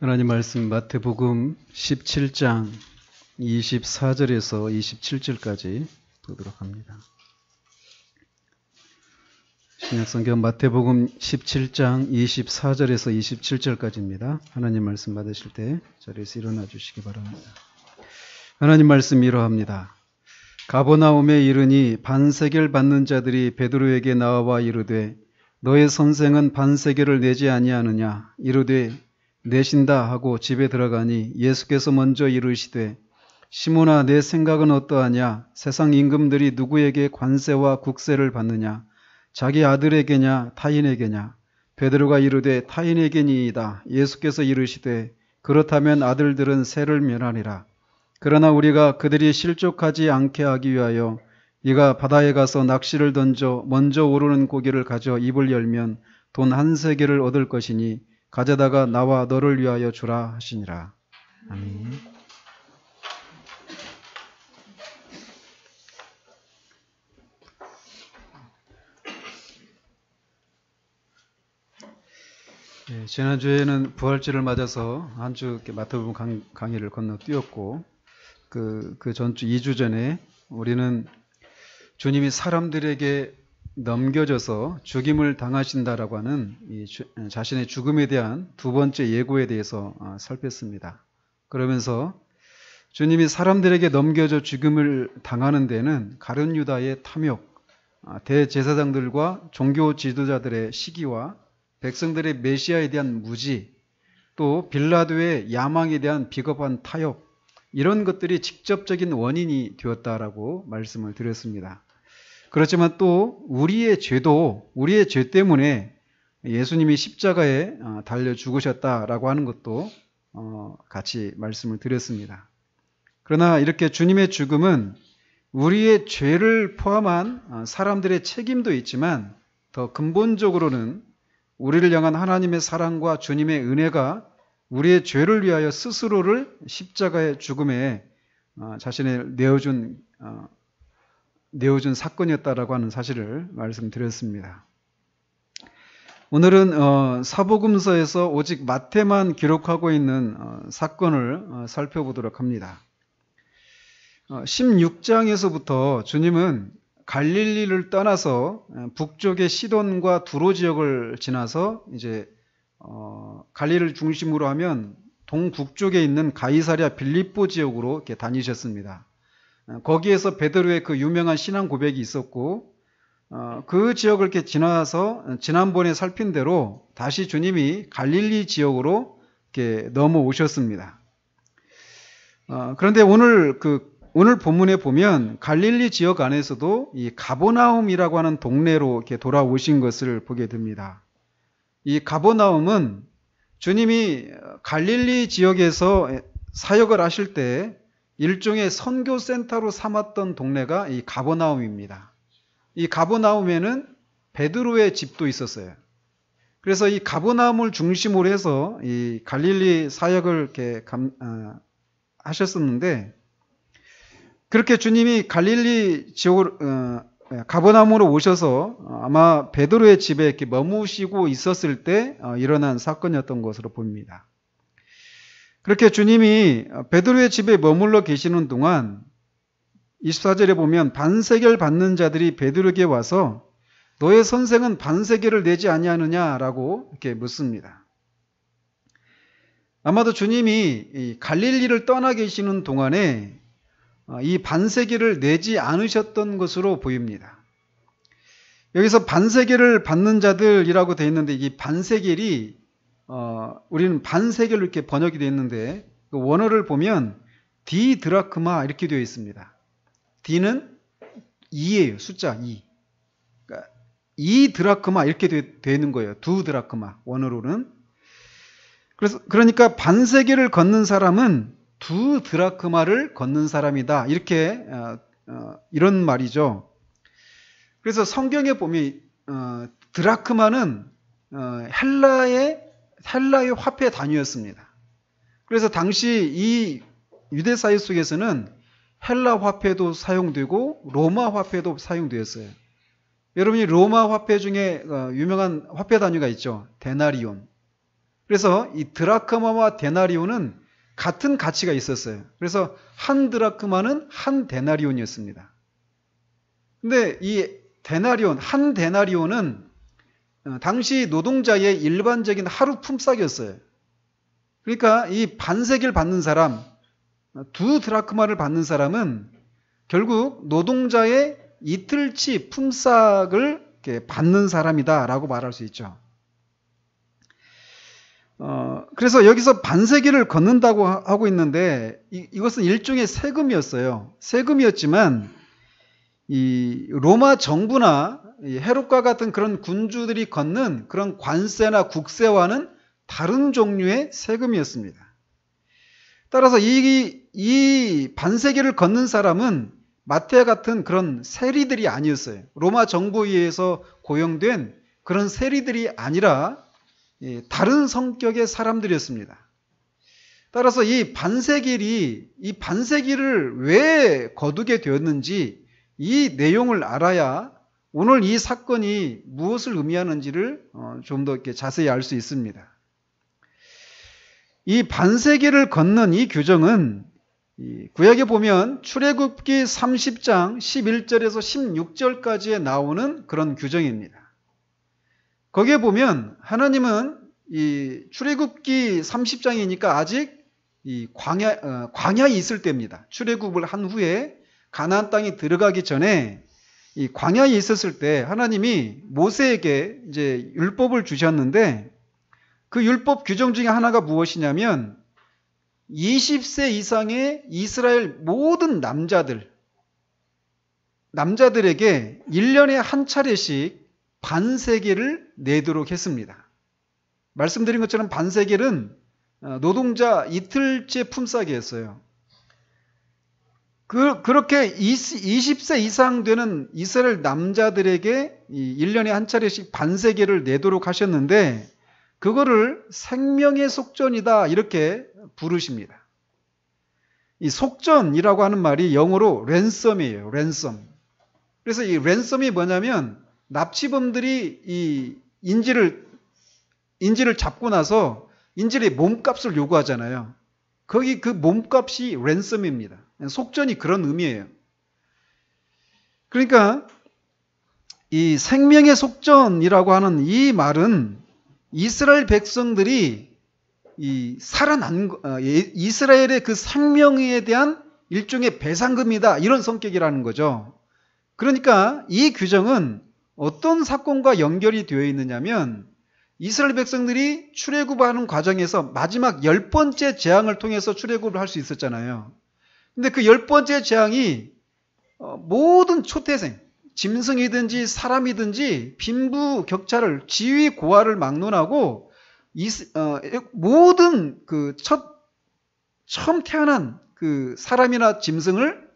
하나님 말씀 마태복음 17장 24절에서 27절까지 보도록 합니다. 신약성경 마태복음 17장 24절에서 27절까지입니다. 하나님 말씀 받으실 때 자리에서 일어나 주시기 바랍니다. 하나님 말씀 이러합니다. 가버나움에 이르니 반세겔 받는 자들이 베드로에게 나와 이르되 너의 선생은 반세겔을 내지 아니하느냐 이르되 내신다 하고 집에 들어가니 예수께서 먼저 이르시되 시몬아 내 생각은 어떠하냐 세상 임금들이 누구에게 관세와 국세를 받느냐 자기 아들에게냐 타인에게냐 베드로가 이르되 타인에게니이다. 예수께서 이르시되 그렇다면 아들들은 세를 면하리라. 그러나 우리가 그들이 실족하지 않게 하기 위하여 네가 바다에 가서 낚시를 던져 먼저 오르는 고기를 가져 입을 열면 돈 한 세겔을 얻을 것이니 가져다가 나와 너를 위하여 주라 하시니라. 아멘. 네, 지난주에는 부활절을 맞아서 한 주 마태복음 강의를 건너뛰었고 그 전주 2주 전에 우리는 주님이 사람들에게 넘겨져서 죽임을 당하신다라고 하는 자신의 죽음에 대한 두 번째 예고에 대해서 살폈습니다. 그러면서 주님이 사람들에게 넘겨져 죽임을 당하는 데는 가룟 유다의 탐욕, 대제사장들과 종교 지도자들의 시기와 백성들의 메시아에 대한 무지, 또 빌라도의 야망에 대한 비겁한 타협, 이런 것들이 직접적인 원인이 되었다라고 말씀을 드렸습니다. 그렇지만 또 우리의 죄 때문에 예수님이 십자가에 달려 죽으셨다라고 하는 것도 같이 말씀을 드렸습니다. 그러나 이렇게 주님의 죽음은 우리의 죄를 포함한 사람들의 책임도 있지만 더 근본적으로는 우리를 향한 하나님의 사랑과 주님의 은혜가 우리의 죄를 위하여 스스로를 십자가의 죽음에 자신을 내어준 사건이었다라고 하는 사실을 말씀드렸습니다. 오늘은 사복음서에서 오직 마태만 기록하고 있는 사건을 살펴보도록 합니다. 16장에서부터 주님은 갈릴리를 떠나서 북쪽의 시돈과 두로 지역을 지나서 이제 갈릴리를 중심으로 하면 동북쪽에 있는 가이사랴 빌립보 지역으로 이렇게 다니셨습니다. 거기에서 베드로의 그 유명한 신앙 고백이 있었고 그 지역을 이렇게 지나서 지난번에 살핀 대로 다시 주님이 갈릴리 지역으로 이렇게 넘어오셨습니다. 그런데 오늘 본문에 보면 갈릴리 지역 안에서도 이 가버나움이라고 하는 동네로 이렇게 돌아오신 것을 보게 됩니다. 이 가버나움은 주님이 갈릴리 지역에서 사역을 하실 때 일종의 선교센터로 삼았던 동네가 이 가버나움입니다. 이 가버나움에는 베드로의 집도 있었어요. 그래서 이 가버나움을 중심으로 해서 이 갈릴리 사역을 이렇게 하셨었는데 그렇게 주님이 갈릴리 지역으로 가버나움으로 오셔서 아마 베드로의 집에 이렇게 머무시고 있었을 때 일어난 사건이었던 것으로 보입니다. 그렇게 주님이 베드로의 집에 머물러 계시는 동안 24절에 보면 반세겔 받는 자들이 베드로에게 와서 너의 선생은 반세겔을 내지 아니하느냐라고 이렇게 묻습니다. 아마도 주님이 이 갈릴리를 떠나 계시는 동안에 이 반세겔을 내지 않으셨던 것으로 보입니다. 여기서 반세겔을 받는 자들이라고 되어 있는데 이 반세겔이 우리는 반세겔로 이렇게 번역이 되어 있는데 그 원어를 보면 디드라크마 이렇게 되어 있습니다. D는 2예요. 숫자 2. 그러니까 2드라크마 이렇게 되어 있는 거예요. 2드라크마 원어로는. 그러니까 반세겔을 걷는 사람은 2드라크마를 걷는 사람이다. 이렇게 이런 말이죠. 그래서 성경에 보면 드라크마는 헬라의 화폐 단위였습니다. 그래서 당시 이 유대 사회 속에서는 헬라 화폐도 사용되고 로마 화폐도 사용되었어요. 여러분이 로마 화폐 중에 유명한 화폐 단위가 있죠. 데나리온. 그래서 이 드라크마와 데나리온은 같은 가치가 있었어요. 그래서 한 드라크마는 한 데나리온이었습니다. 근데 이 데나리온, 한 데나리온은 당시 노동자의 일반적인 하루 품삯이었어요. 그러니까 이 반세기를 받는 사람, 두 드라크마를 받는 사람은 결국 노동자의 이틀치 품삯을 받는 사람이다라고 말할 수 있죠. 그래서 여기서 반세기를 걷는다고 하고 있는데 이것은 일종의 세금이었어요. 세금이었지만 이 로마 정부나 헤롯과 같은 그런 군주들이 걷는 그런 관세나 국세와는 다른 종류의 세금이었습니다. 따라서 이 반세기를 걷는 사람은 마태와 같은 그런 세리들이 아니었어요. 로마 정부에 의해서 고용된 그런 세리들이 아니라 다른 성격의 사람들이었습니다. 따라서 이 반세기를 왜 거두게 되었는지 이 내용을 알아야 오늘 이 사건이 무엇을 의미하는지를 좀 더 이렇게 자세히 알 수 있습니다. 이 반세기를 걷는 이 규정은 구약에 보면 출애굽기 30장 11절에서 16절까지에 나오는 그런 규정입니다. 거기에 보면 하나님은 이 출애굽기 30장이니까 아직 이 광야에 있을 때입니다. 출애굽을 한 후에 가나안 땅에 들어가기 전에 이 광야에 있었을 때 하나님이 모세에게 이제 율법을 주셨는데 그 율법 규정 중에 하나가 무엇이냐면 20세 이상의 이스라엘 모든 남자들에게 1년에 한 차례씩 반세겔을 내도록 했습니다. 말씀드린 것처럼 반세겔은 노동자 이틀째 품삯이었어요. 그렇게 20세 이상 되는 이스라엘 남자들에게 1년에 한 차례씩 반세겔을 내도록 하셨는데 그거를 생명의 속전이다 이렇게 부르십니다. 이 속전이라고 하는 말이 영어로 랜섬이에요. 랜섬. 그래서 이 랜섬이 뭐냐면 납치범들이 이 인질을 잡고 나서 인질의 몸값을 요구하잖아요. 거기 그 몸값이 랜섬입니다. 속전이 그런 의미예요. 그러니까 이 생명의 속전이라고 하는 이 말은 이스라엘 백성들이 이스라엘의 그 생명에 대한 일종의 배상금이다 이런 성격이라는 거죠. 그러니까 이 규정은 어떤 사건과 연결이 되어 있느냐면 이스라엘 백성들이 출애굽하는 과정에서 마지막 10번째 재앙을 통해서 출애굽을 할 수 있었잖아요. 근데 그 10번째 재앙이 모든 초태생, 짐승이든지 사람이든지 빈부격차를 지위 고하를 막론하고 모든 그 처음 태어난 그 사람이나 짐승을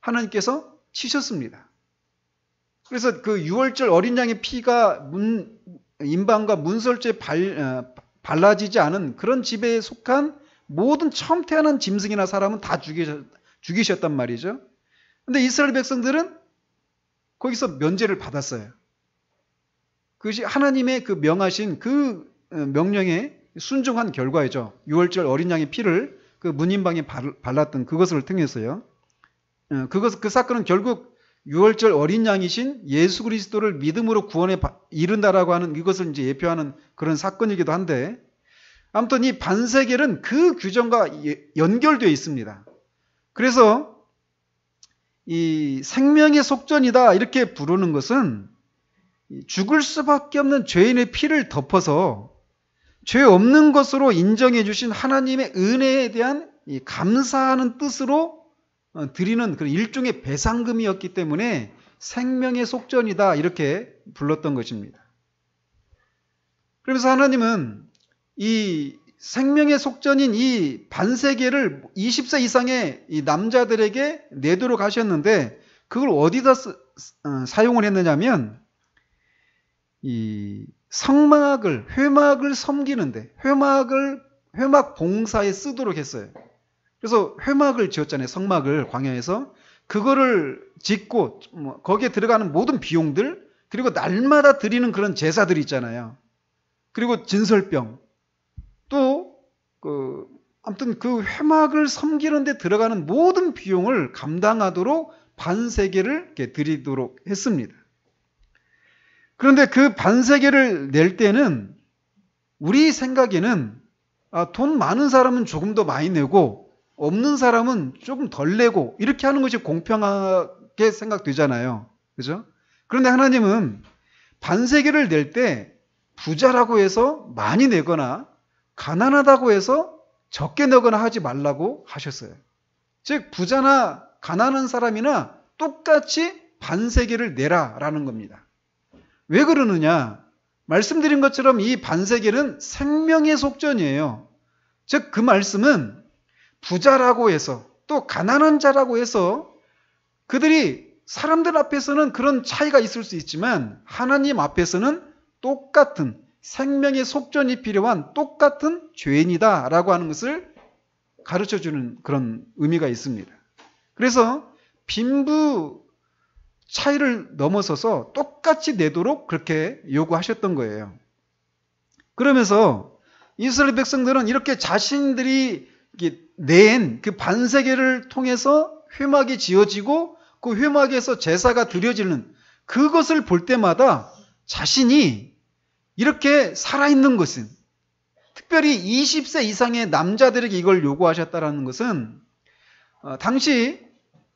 하나님께서 치셨습니다. 그래서 그 유월절 어린 양의 피가 인방과 문설주에 발라지지 않은 그런 집에 속한 모든 처음 태어난 짐승이나 사람은 다 죽이셨단 말이죠. 근데 이스라엘 백성들은 거기서 면제를 받았어요. 그것이 하나님의 그 명하신 그 명령에 순종한 결과이죠. 유월절 어린 양의 피를 그 문인방에 발랐던 그것을 통해서요. 그 사건은 결국 유월절 어린 양이신 예수 그리스도를 믿음으로 구원에 이른다라고 하는 이것을 이제 예표하는 그런 사건이기도 한데 아무튼 이 반세겔은 그 규정과 연결되어 있습니다. 그래서 이 생명의 속전이다 이렇게 부르는 것은 죽을 수밖에 없는 죄인의 피를 덮어서 죄 없는 것으로 인정해 주신 하나님의 은혜에 대한 감사하는 뜻으로 드리는 그런 일종의 배상금이었기 때문에 생명의 속전이다 이렇게 불렀던 것입니다. 그러면서 하나님은 이 생명의 속전인 이 반세겔을 20세 이상의 이 남자들에게 내도록 하셨는데 그걸 어디다 사용을 했느냐면 이 회막을 섬기는데 회막 봉사에 쓰도록 했어요. 그래서 회막을 지었잖아요. 성막을 광야에서 그거를 짓고 거기에 들어가는 모든 비용들 그리고 날마다 드리는 그런 제사들이 있잖아요. 그리고 진설병 아무튼 그 회막을 섬기는 데 들어가는 모든 비용을 감당하도록 반세계를 이렇게 드리도록 했습니다. 그런데 그 반세계를 낼 때는 우리 생각에는 돈 많은 사람은 조금 더 많이 내고 없는 사람은 조금 덜 내고 이렇게 하는 것이 공평하게 생각되잖아요. 그죠? 그런데 하나님은 반세계를 낼 때 부자라고 해서 많이 내거나 가난하다고 해서 적게 내거나 하지 말라고 하셨어요. 즉 부자나 가난한 사람이나 똑같이 반세계를 내라라는 겁니다. 왜 그러느냐? 말씀드린 것처럼 이 반세계는 생명의 속전이에요. 즉 그 말씀은 부자라고 해서 또 가난한 자라고 해서 그들이 사람들 앞에서는 그런 차이가 있을 수 있지만 하나님 앞에서는 똑같은 생명의 속전이 필요한 똑같은 죄인이다 라고 하는 것을 가르쳐주는 그런 의미가 있습니다. 그래서 빈부 차이를 넘어서서 똑같이 내도록 그렇게 요구하셨던 거예요. 그러면서 이스라엘 백성들은 이렇게 자신들이 낸 그 반세계를 통해서 회막이 지어지고 그 회막에서 제사가 드려지는 그것을 볼 때마다 자신이 이렇게 살아있는 것은, 특별히 20세 이상의 남자들에게 이걸 요구하셨다는 것은 당시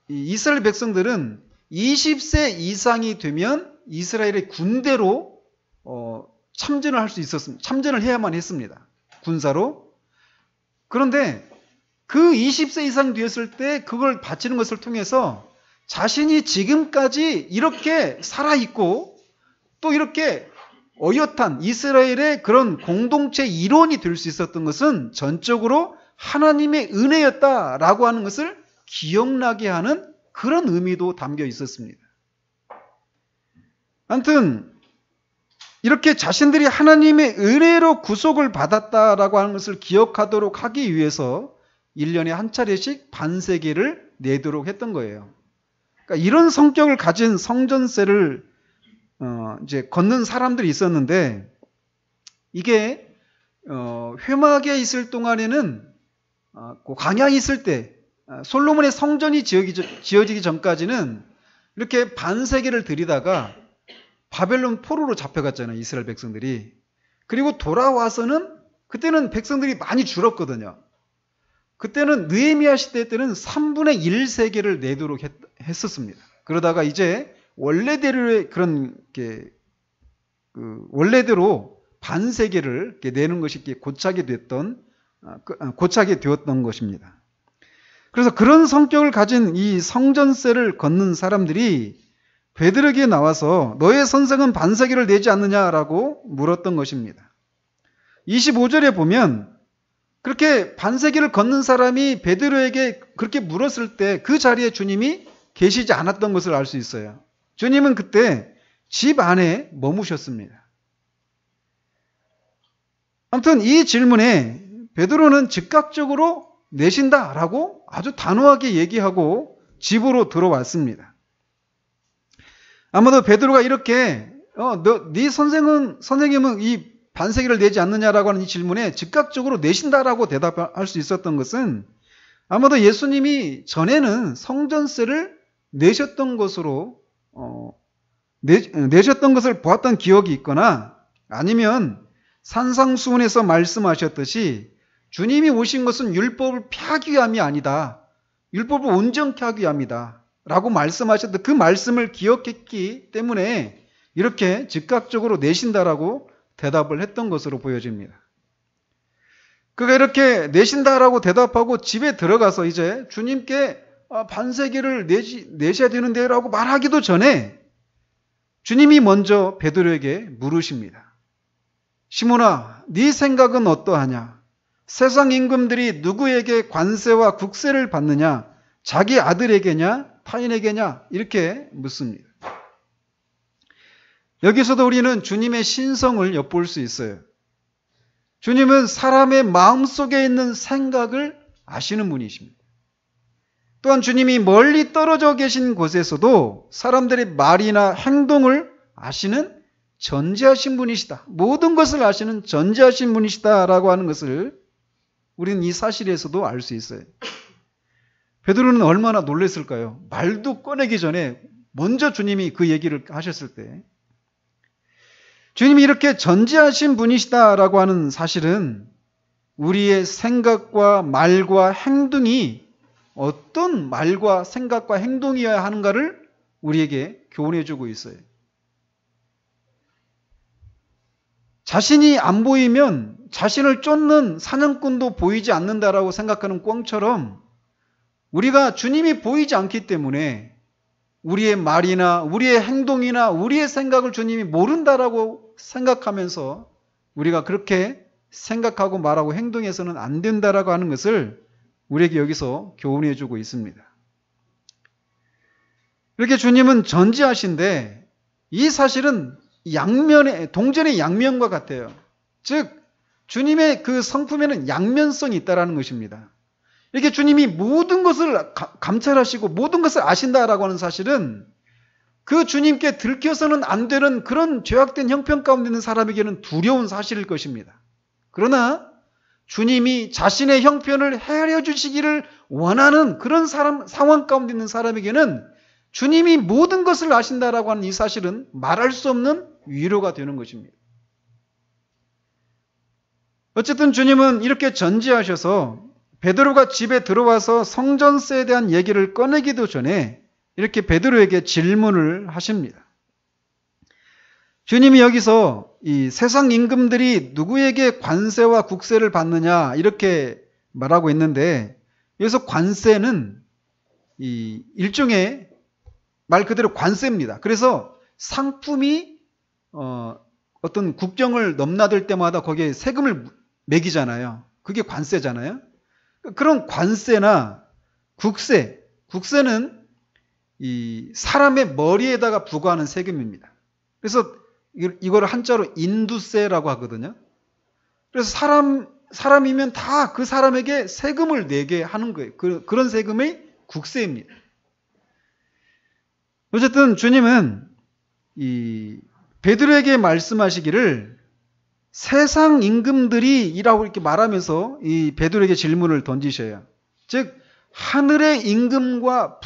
이스라엘 백성들은 20세 이상이 되면 이스라엘의 군대로 참전을 할 수 있었습니다. 참전을 해야만 했습니다. 군사로. 그런데 그 20세 이상 되었을 때 그걸 바치는 것을 통해서 자신이 지금까지 이렇게 살아있고 또 이렇게 어엿한 이스라엘의 그런 공동체 일원이 될 수 있었던 것은 전적으로 하나님의 은혜였다라고 하는 것을 기억나게 하는 그런 의미도 담겨 있었습니다. 아무튼 이렇게 자신들이 하나님의 은혜로 구속을 받았다라고 하는 것을 기억하도록 하기 위해서 1년에 한 차례씩 반세계를 내도록 했던 거예요. 그러니까 이런 성격을 가진 성전세를 이제 걷는 사람들이 있었는데 이게 회막에 있을 동안에는 광야에 있을 때 솔로몬의 성전이 지어지기 전까지는 이렇게 반세계를 드리다가 바벨론 포로로 잡혀갔잖아요. 이스라엘 백성들이. 그리고 돌아와서는 그때는 백성들이 많이 줄었거든요. 그때는 느헤미야 시대 때는 3분의 1 세계를 내도록 했었습니다. 그러다가 이제 원래대로의 그런 원래대로 반세계를 내는 것이 고착이 되었던 것입니다. 그래서 그런 성격을 가진 이 성전세를 걷는 사람들이 베드로에게 나와서 너의 선생은 반세계를 내지 않느냐라고 물었던 것입니다. 25절에 보면 그렇게 반세계를 걷는 사람이 베드로에게 그렇게 물었을 때 그 자리에 주님이 계시지 않았던 것을 알 수 있어요. 주님은 그때 집 안에 머무셨습니다. 아무튼 이 질문에 베드로는 즉각적으로 내신다라고 아주 단호하게 얘기하고 집으로 들어왔습니다. 아마도 베드로가 이렇게 네 선생님은 이 반세계를 내지 않느냐라고 하는 이 질문에 즉각적으로 내신다라고 대답할 수 있었던 것은 아마도 예수님이 전에는 성전세를 내셨던 것으로 내셨던 것을 보았던 기억이 있거나 아니면 산상수훈에서 말씀하셨듯이 주님이 오신 것은 율법을 폐하기 위함이 아니다. 율법을 온전케 하기 위함이다. 라고 말씀하셨던 그 말씀을 기억했기 때문에 이렇게 즉각적으로 내신다라고 대답을 했던 것으로 보여집니다. 그가 이렇게 내신다라고 대답하고 집에 들어가서 이제 주님께 반세계를 내셔야 되는데 라고 말하기도 전에 주님이 먼저 베드로에게 물으십니다. 시몬아, 네 생각은 어떠하냐? 세상 임금들이 누구에게 관세와 국세를 받느냐? 자기 아들에게냐? 타인에게냐? 이렇게 묻습니다. 여기서도 우리는 주님의 신성을 엿볼 수 있어요. 주님은 사람의 마음속에 있는 생각을 아시는 분이십니다. 또한 주님이 멀리 떨어져 계신 곳에서도 사람들의 말이나 행동을 아시는 전지하신 분이시다. 모든 것을 아시는 전지하신 분이시다라고 하는 것을 우리는 이 사실에서도 알 수 있어요. 베드로는 얼마나 놀랐을까요? 말도 꺼내기 전에 먼저 주님이 그 얘기를 하셨을 때 주님이 이렇게 전지하신 분이시다라고 하는 사실은 우리의 생각과 말과 행동이 어떤 말과 생각과 행동이어야 하는가를 우리에게 교훈해 주고 있어요. 자신이 안 보이면 자신을 쫓는 사냥꾼도 보이지 않는다라고 생각하는 꿩처럼 우리가 주님이 보이지 않기 때문에 우리의 말이나 우리의 행동이나 우리의 생각을 주님이 모른다라고 생각하면서 우리가 그렇게 생각하고 말하고 행동해서는 안 된다라고 하는 것을 우리에게 여기서 교훈해 주고 있습니다. 이렇게 주님은 전지하신데 이 사실은 동전의 양면과 같아요. 즉 주님의 그 성품에는 양면성이 있다라는 것입니다. 이렇게 주님이 모든 것을 감찰하시고 모든 것을 아신다라고 하는 사실은 그 주님께 들켜서는 안 되는 그런 죄악된 형편 가운데 있는 사람에게는 두려운 사실일 것입니다. 그러나 주님이 자신의 형편을 헤아려 주시기를 원하는 그런 상황 가운데 있는 사람에게는 주님이 모든 것을 아신다라고 하는 이 사실은 말할 수 없는 위로가 되는 것입니다. 어쨌든 주님은 이렇게 전지하셔서 베드로가 집에 들어와서 성전세에 대한 얘기를 꺼내기도 전에 이렇게 베드로에게 질문을 하십니다. 주님이 여기서 이 세상 임금들이 누구에게 관세와 국세를 받느냐 이렇게 말하고 있는데 여기서 관세는 이 일종의 말 그대로 관세입니다. 그래서 상품이 어떤 국경을 넘나들 때마다 거기에 세금을 매기잖아요. 그게 관세잖아요. 그런 관세나 국세는 이 사람의 머리에다가 부과하는 세금입니다. 그래서 이걸 한자로 인두세라고 하거든요. 그래서 사람이면 다 그 사람에게 세금을 내게 하는 거예요. 그런 세금이 국세입니다. 어쨌든 주님은 이 베드로에게 말씀하시기를 세상 임금들이라고 이렇게 말하면서 이 베드로에게 질문을 던지셔요. 즉 하늘의 임금과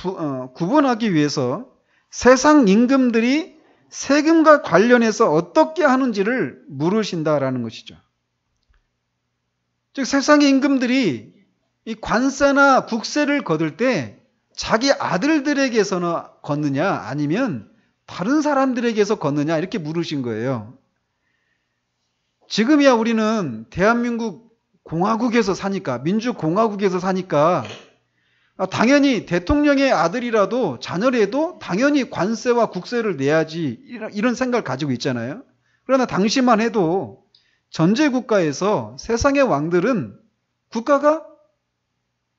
구분하기 위해서 세상 임금들이 세금과 관련해서 어떻게 하는지를 물으신다라는 것이죠. 즉 세상의 임금들이 이 관세나 국세를 거둘 때 자기 아들들에게서는 걷느냐 아니면 다른 사람들에게서 걷느냐 이렇게 물으신 거예요. 지금이야 우리는 대한민국 공화국에서 사니까 민주공화국에서 사니까 당연히 대통령의 아들이라도 자녀라도 당연히 관세와 국세를 내야지 이런 생각을 가지고 있잖아요. 그러나 당시만 해도 전제국가에서 세상의 왕들은 국가가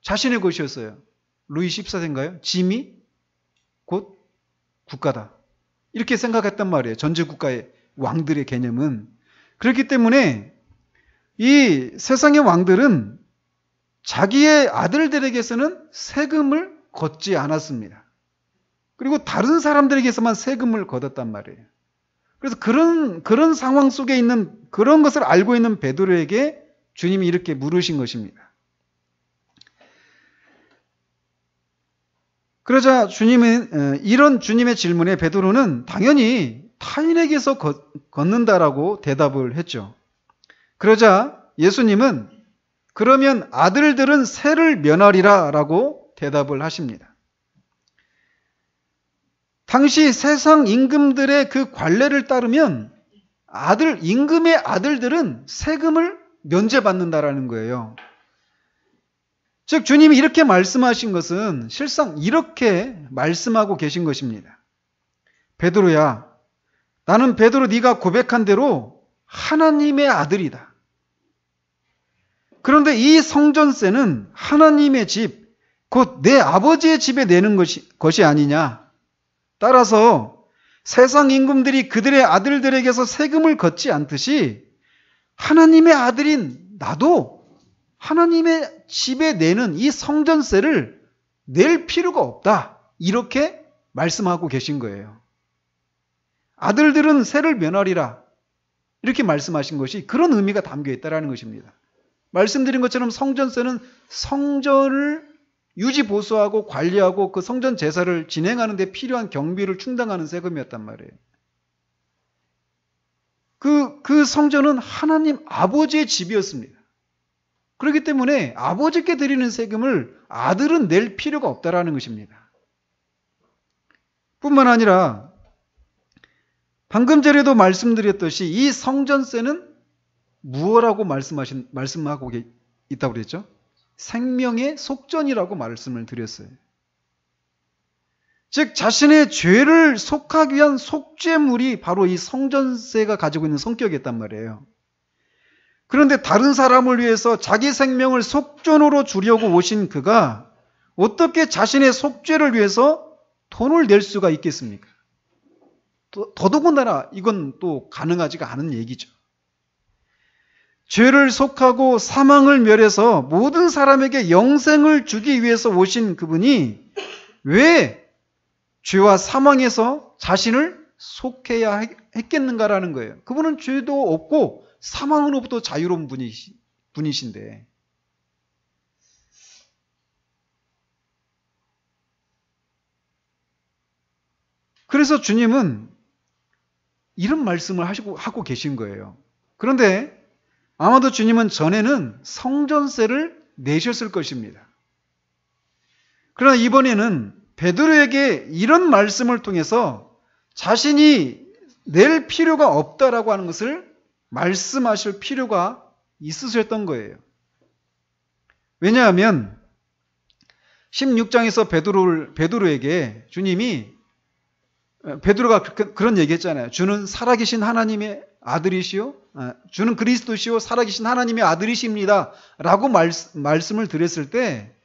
자신의 것이었어요. 루이 14세인가요? 짐이 곧 국가다. 이렇게 생각했단 말이에요. 전제국가의 왕들의 개념은. 그렇기 때문에 이 세상의 왕들은 자기의 아들들에게서는 세금을 걷지 않았습니다. 그리고 다른 사람들에게서만 세금을 걷었단 말이에요. 그래서 그런 상황 속에 있는 그런 것을 알고 있는 베드로에게 주님이 이렇게 물으신 것입니다. 그러자 주님은 이런 주님의 질문에 베드로는 당연히 타인에게서 걷는다라고 대답을 했죠. 그러자 예수님은 그러면 아들들은 세를 면하리라 라고 대답을 하십니다. 당시 세상 임금들의 그 관례를 따르면 임금의 아들들은 세금을 면제받는다라는 거예요. 즉 주님이 이렇게 말씀하신 것은 실상 이렇게 말씀하고 계신 것입니다. 베드로야, 나는 베드로 네가 고백한 대로 하나님의 아들이다. 그런데 이 성전세는 하나님의 집, 곧 내 아버지의 집에 내는 것이 아니냐. 따라서 세상 임금들이 그들의 아들들에게서 세금을 걷지 않듯이 하나님의 아들인 나도 하나님의 집에 내는 이 성전세를 낼 필요가 없다. 이렇게 말씀하고 계신 거예요. 아들들은 세를 면하리라. 이렇게 말씀하신 것이 그런 의미가 담겨 있다는 것입니다. 말씀드린 것처럼 성전세는 성전을 유지 보수하고 관리하고 그 성전 제사를 진행하는 데 필요한 경비를 충당하는 세금이었단 말이에요. 그 성전은 하나님 아버지의 집이었습니다. 그렇기 때문에 아버지께 드리는 세금을 아들은 낼 필요가 없다라는 것입니다. 뿐만 아니라 방금 전에도 말씀드렸듯이 이 성전세는 무엇라고 말씀하고 있다고 그랬죠? 생명의 속전이라고 말씀을 드렸어요. 즉 자신의 죄를 속하기 위한 속죄물이 바로 이 성전세가 가지고 있는 성격이었단 말이에요. 그런데 다른 사람을 위해서 자기 생명을 속전으로 주려고 오신 그가 어떻게 자신의 속죄를 위해서 돈을 낼 수가 있겠습니까? 더더군다나 이건 또 가능하지가 않은 얘기죠. 죄를 속하고 사망을 멸해서 모든 사람에게 영생을 주기 위해서 오신 그분이 왜 죄와 사망에서 자신을 속해야 했겠는가라는 거예요. 그분은 죄도 없고 사망으로부터 자유로운 분이신데. 그래서 주님은 이런 말씀을 하고 계신 거예요. 그런데 아마도 주님은 전에는 성전세를 내셨을 것입니다. 그러나 이번에는 베드로에게 이런 말씀을 통해서 자신이 낼 필요가 없다라고 하는 것을 말씀하실 필요가 있으셨던 거예요. 왜냐하면 16장에서 베드로에게 주님이 베드로가 그런 얘기했잖아요. 주는 살아계신 하나님의 아들이시요, 주는 그리스도시요 살아계신 하나님의 아들이십니다 라고 말씀을 드렸을 때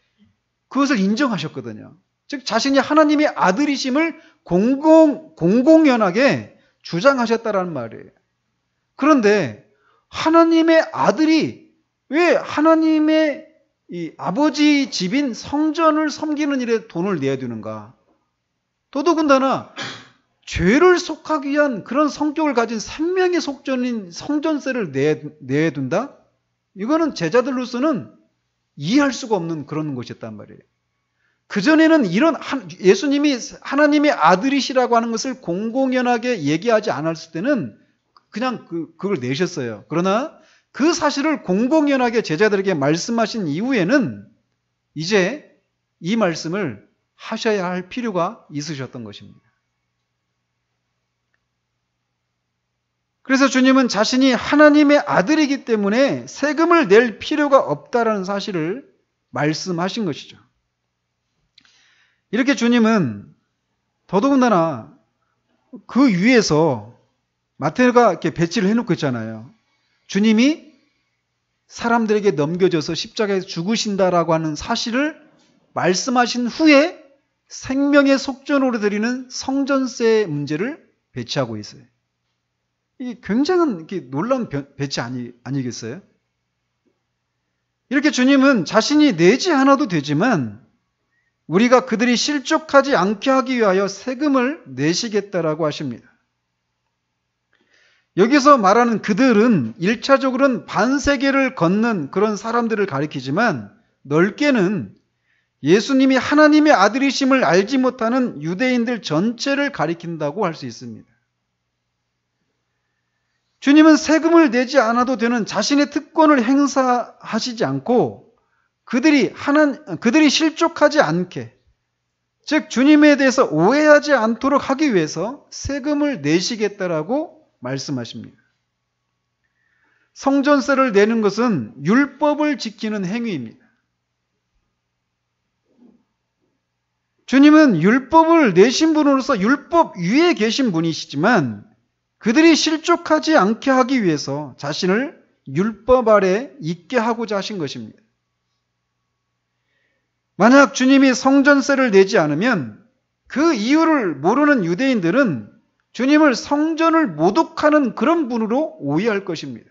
그것을 인정하셨거든요. 즉 자신이 하나님의 아들이심을 공공연하게 주장하셨다라는 말이에요. 그런데 하나님의 아들이 왜 하나님의 이 아버지 집인 성전을 섬기는 일에 돈을 내야 되는가? 더더군다나 죄를 속하기 위한 그런 성격을 가진 생명의 속전인 성전세를 내야 된다? 이거는 제자들로서는 이해할 수가 없는 그런 것이었단 말이에요. 그전에는 이런 예수님이 하나님의 아들이시라고 하는 것을 공공연하게 얘기하지 않았을 때는 그냥 그걸 내셨어요. 그러나 그 사실을 공공연하게 제자들에게 말씀하신 이후에는 이제 이 말씀을 하셔야 할 필요가 있으셨던 것입니다. 그래서 주님은 자신이 하나님의 아들이기 때문에 세금을 낼 필요가 없다라는 사실을 말씀하신 것이죠. 이렇게 주님은 더더군다나 그 위에서 마태가 이렇게 배치를 해놓고 있잖아요. 주님이 사람들에게 넘겨져서 십자가에서 죽으신다라고 하는 사실을 말씀하신 후에 생명의 속전으로 드리는 성전세 문제를 배치하고 있어요. 이게 굉장한 놀라운 배치 아니겠어요? 이렇게 주님은 자신이 내지 않아도 되지만 우리가 그들이 실족하지 않게 하기 위하여 세금을 내시겠다라고 하십니다. 여기서 말하는 그들은 1차적으로는 반세계를 걷는 그런 사람들을 가리키지만 넓게는 예수님이 하나님의 아들이심을 알지 못하는 유대인들 전체를 가리킨다고 할 수 있습니다. 주님은 세금을 내지 않아도 되는 자신의 특권을 행사하시지 않고 그들이 실족하지 않게, 즉 주님에 대해서 오해하지 않도록 하기 위해서 세금을 내시겠다라고 말씀하십니다. 성전세를 내는 것은 율법을 지키는 행위입니다. 주님은 율법을 내신 분으로서 율법 위에 계신 분이시지만 그들이 실족하지 않게 하기 위해서 자신을 율법 아래 있게 하고자 하신 것입니다. 만약 주님이 성전세를 내지 않으면 그 이유를 모르는 유대인들은 주님을 성전을 모독하는 그런 분으로 오해할 것입니다.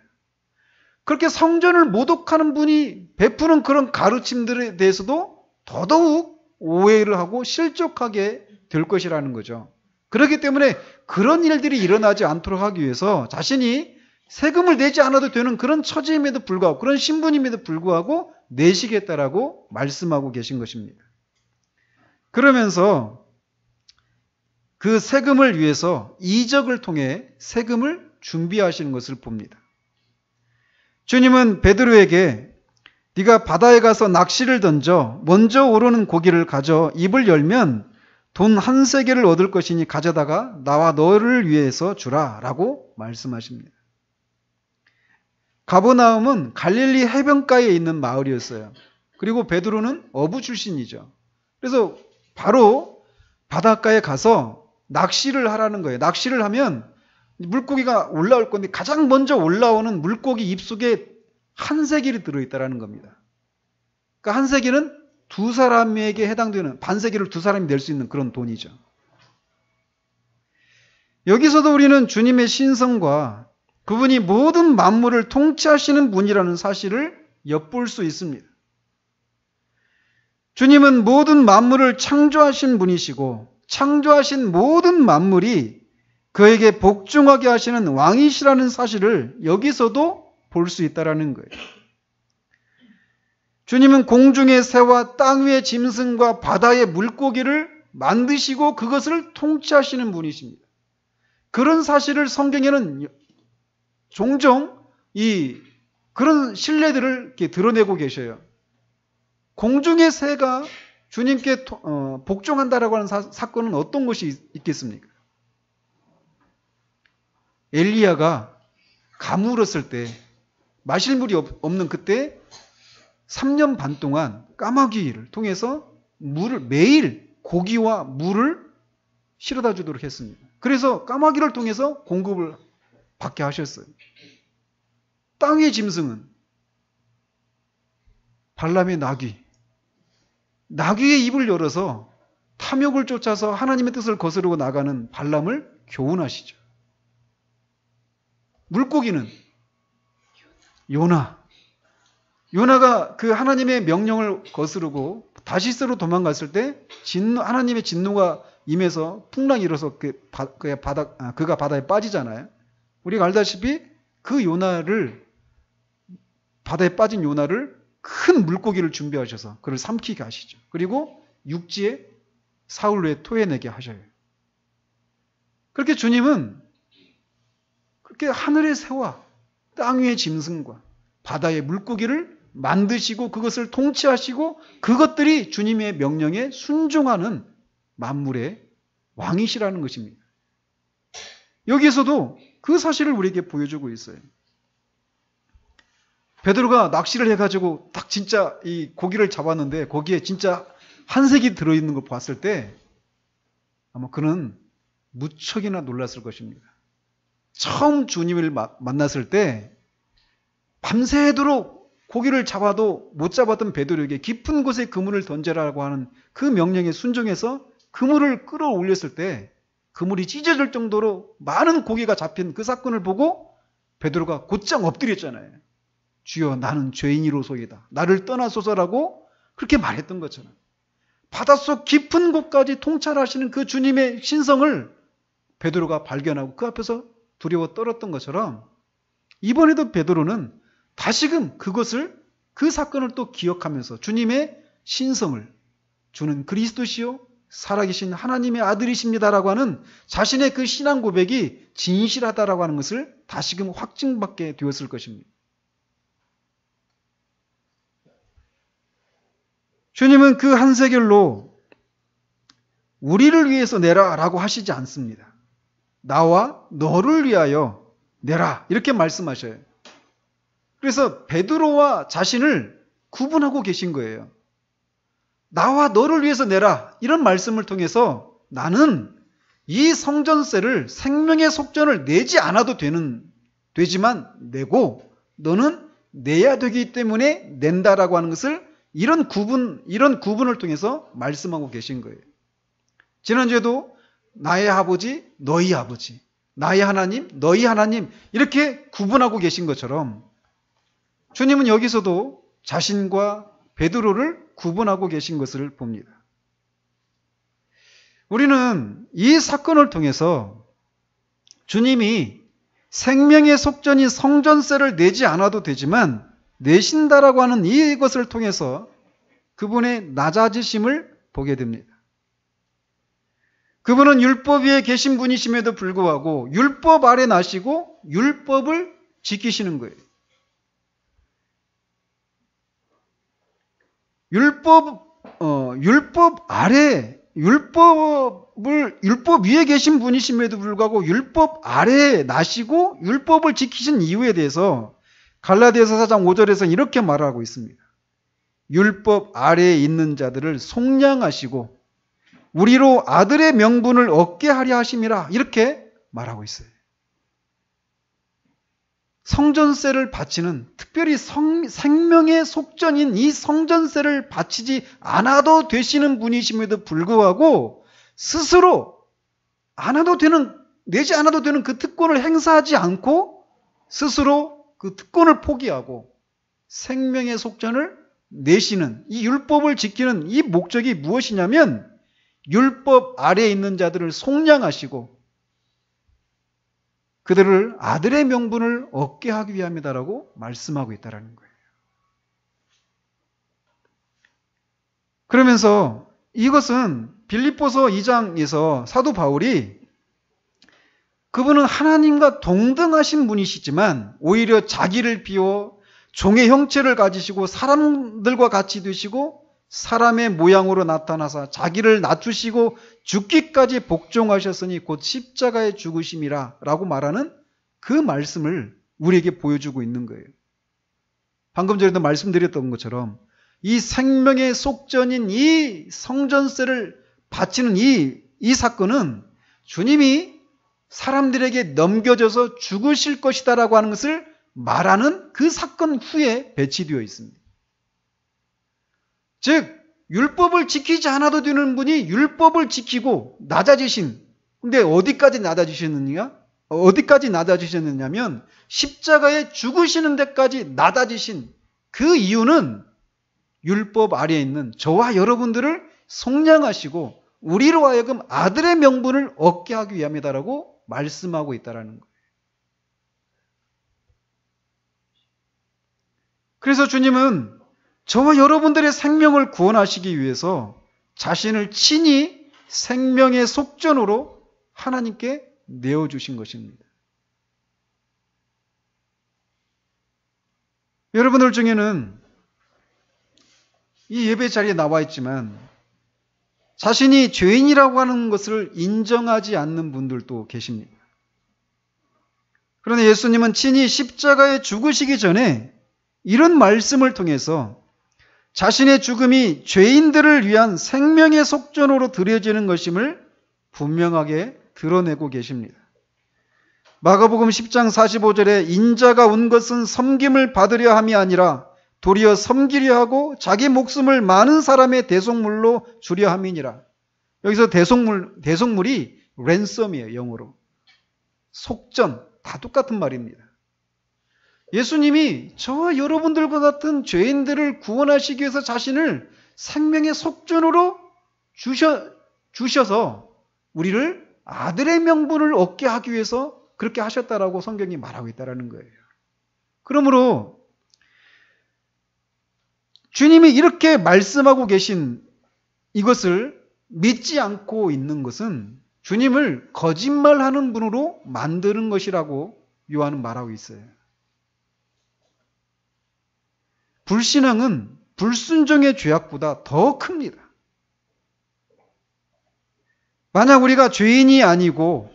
그렇게 성전을 모독하는 분이 베푸는 그런 가르침들에 대해서도 더더욱 오해를 하고 실족하게 될 것이라는 거죠. 그렇기 때문에 그런 일들이 일어나지 않도록 하기 위해서 자신이 세금을 내지 않아도 되는 그런 처지임에도 불구하고, 그런 신분임에도 불구하고 내시겠다라고 말씀하고 계신 것입니다. 그러면서 그 세금을 위해서 이적을 통해 세금을 준비하시는 것을 봅니다. 주님은 베드로에게 네가 바다에 가서 낚시를 던져 먼저 오르는 고기를 가져 입을 열면 돈 1세겔을 얻을 것이니 가져다가 나와 너를 위해서 주라 라고 말씀하십니다. 가버나움은 갈릴리 해변가에 있는 마을이었어요. 그리고 베드로는 어부 출신이죠. 그래서 바로 바닷가에 가서 낚시를 하라는 거예요. 낚시를 하면 물고기가 올라올 건데 가장 먼저 올라오는 물고기 입속에 1세겔이 들어있다는 겁니다. 그러니까 1세겔은 2사람에게 해당되는, 반세겔을 2사람이 낼 수 있는 그런 돈이죠. 여기서도 우리는 주님의 신성과 그분이 모든 만물을 통치하시는 분이라는 사실을 엿볼 수 있습니다. 주님은 모든 만물을 창조하신 분이시고 창조하신 모든 만물이 그에게 복종하게 하시는 왕이시라는 사실을 여기서도 볼 수 있다는 거예요. 주님은 공중의 새와 땅 위의 짐승과 바다의 물고기를 만드시고 그것을 통치하시는 분이십니다. 그런 사실을 성경에는 종종 그런 신뢰들을 이렇게 드러내고 계셔요. 공중의 새가 주님께 복종한다라고 하는 사건은 어떤 것이 있겠습니까? 엘리야가 가물었을 때, 마실 물이 없는 그때 3년 반 동안 까마귀를 통해서 매일 고기와 물을 실어다 주도록 했습니다. 그래서 까마귀를 통해서 공급을 받게 하셨어요. 땅의 짐승은 발람의 나귀의 입을 열어서 탐욕을 쫓아서 하나님의 뜻을 거스르고 나가는 발람을 교훈하시죠. 물고기는 요나가 그 하나님의 명령을 거스르고 다시스로 도망갔을 때 하나님의 진노가 임해서 풍랑이 일어서 그가 바다에 빠지잖아요. 우리가 알다시피 바다에 빠진 요나를 큰 물고기를 준비하셔서 그를 삼키게 하시죠. 그리고 육지에 사흘 토해내게 하셔요. 그렇게 주님은 그렇게 하늘의 새와 땅 위의 짐승과 바다의 물고기를 만드시고 그것을 통치하시고 그것들이 주님의 명령에 순종하는 만물의 왕이시라는 것입니다. 여기에서도 그 사실을 우리에게 보여주고 있어요. 베드로가 낚시를 해가지고 딱 진짜 이 고기를 잡았는데 거기에 진짜 1세겔이 들어있는 걸 봤을 때 아마 그는 무척이나 놀랐을 것입니다. 처음 주님을 만났을 때 밤새도록 고기를 잡아도 못 잡았던 베드로에게 깊은 곳에 그물을 던져라고 하는 그 명령에 순종해서 그물을 끌어올렸을 때 그물이 찢어질 정도로 많은 고기가 잡힌 그 사건을 보고 베드로가 곧장 엎드렸잖아요. 주여 나는 죄인이로소이다. 나를 떠나소서라고 그렇게 말했던 것처럼 바닷속 깊은 곳까지 통찰하시는 그 주님의 신성을 베드로가 발견하고 그 앞에서 두려워 떨었던 것처럼 이번에도 베드로는 다시금 그 사건을 또 기억하면서 주님의 신성을 주는 그리스도시요 살아계신 하나님의 아들이십니다라고 하는 자신의 그 신앙 고백이 진실하다라고 하는 것을 다시금 확증받게 되었을 것입니다. 주님은 그 1세겔로 우리를 위해서 내라라고 하시지 않습니다. 나와 너를 위하여 내라 이렇게 말씀하셔요. 그래서 베드로와 자신을 구분하고 계신 거예요. 나와 너를 위해서 내라 이런 말씀을 통해서 나는 이 성전세를 생명의 속전을 내지 않아도 되지만 내고 너는 내야 되기 때문에 낸다라고 하는 것을 이런 구분을 통해서 말씀하고 계신 거예요. 지난주에도 나의 아버지, 너희 아버지, 나의 하나님, 너희 하나님 이렇게 구분하고 계신 것처럼 주님은 여기서도 자신과 베드로를 구분하고 계신 것을 봅니다. 우리는 이 사건을 통해서 주님이 생명의 속전인 성전세를 내지 않아도 되지만 내신다라고 하는 이것을 통해서 그분의 낮아지심을 보게 됩니다. 그분은 율법 위에 계신 분이심에도 불구하고 율법 아래 나시고 율법을 지키시는 거예요. 율법 위에 계신 분이심에도 불구하고 율법 아래에 나시고 율법을 지키신 이유에 대해서 갈라디아서 4장 5절에서 이렇게 말하고 있습니다. 율법 아래에 있는 자들을 속량하시고 우리로 아들의 명분을 얻게 하려 하심이라, 이렇게 말하고 있어요. 성전세를 바치는, 특별히 생명의 속전인 이 성전세를 바치지 않아도 되시는 분이심에도 불구하고 스스로 내지 않아도 되는 그 특권을 행사하지 않고 스스로 그 특권을 포기하고 생명의 속전을 내시는, 이 율법을 지키는 이 목적이 무엇이냐면 율법 아래에 있는 자들을 속량하시고 그들을 아들의 명분을 얻게 하기 위함이다라고 말씀하고 있다는 거예요. 그러면서 이것은 빌립보서 2장에서 사도 바울이 그분은 하나님과 동등하신 분이시지만 오히려 자기를 비워 종의 형체를 가지시고 사람들과 같이 되시고 사람의 모양으로 나타나사 자기를 낮추시고 죽기까지 복종하셨으니 곧 십자가에 죽으심이라 라고 말하는 그 말씀을 우리에게 보여주고 있는 거예요. 방금 전에도 말씀드렸던 것처럼 이 생명의 속전인 이 성전세를 바치는 이 사건은 주님이 사람들에게 넘겨져서 죽으실 것이다라고 하는 것을 말하는 그 사건 후에 배치되어 있습니다. 즉 율법을 지키지 않아도 되는 분이 율법을 지키고 낮아지신, 근데 어디까지 낮아지셨느냐면 십자가에 죽으시는 데까지 낮아지신 그 이유는 율법 아래에 있는 저와 여러분들을 속량하시고 우리로 하여금 아들의 명분을 얻게 하기 위함이다라고 말씀하고 있다라는 거예요. 그래서 주님은 저와 여러분들의 생명을 구원하시기 위해서 자신을 친히 생명의 속전으로 하나님께 내어주신 것입니다. 여러분들 중에는 이 예배 자리에 나와 있지만 자신이 죄인이라고 하는 것을 인정하지 않는 분들도 계십니다. 그러나 예수님은 친히 십자가에 죽으시기 전에 이런 말씀을 통해서 자신의 죽음이 죄인들을 위한 생명의 속전으로 드려지는 것임을 분명하게 드러내고 계십니다. 마가복음 10장 45절에 인자가 온 것은 섬김을 받으려 함이 아니라 도리어 섬기려 하고 자기 목숨을 많은 사람의 대속물로 주려 함이니라. 여기서 대속물이 랜섬이에요. 영어로. 속전, 다 똑같은 말입니다. 예수님이 저와 여러분들과 같은 죄인들을 구원하시기 위해서 자신을 생명의 속전으로 주셔서 우리를 아들의 명분을 얻게 하기 위해서 그렇게 하셨다라고 성경이 말하고 있다는 거예요. 그러므로 주님이 이렇게 말씀하고 계신 이것을 믿지 않고 있는 것은 주님을 거짓말하는 분으로 만드는 것이라고 요한은 말하고 있어요. 불신앙은 불순종의 죄악보다 더 큽니다. 만약 우리가 죄인이 아니고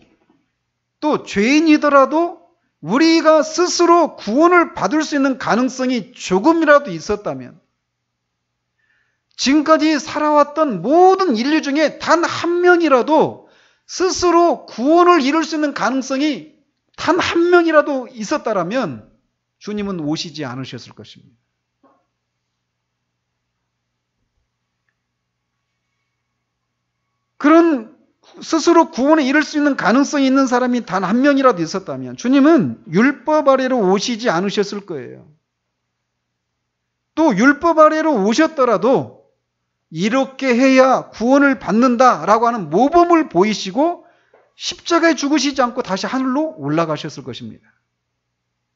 또 죄인이더라도 우리가 스스로 구원을 받을 수 있는 가능성이 조금이라도 있었다면 지금까지 살아왔던 모든 인류 중에 단 한 명이라도 스스로 구원을 이룰 수 있는 가능성이 단 한 명이라도 있었다면 주님은 오시지 않으셨을 것입니다. 그런 스스로 구원에 이를 수 있는 가능성이 있는 사람이 단 한 명이라도 있었다면 주님은 율법 아래로 오시지 않으셨을 거예요. 또 율법 아래로 오셨더라도 이렇게 해야 구원을 받는다라고 하는 모범을 보이시고 십자가에 죽으시지 않고 다시 하늘로 올라가셨을 것입니다.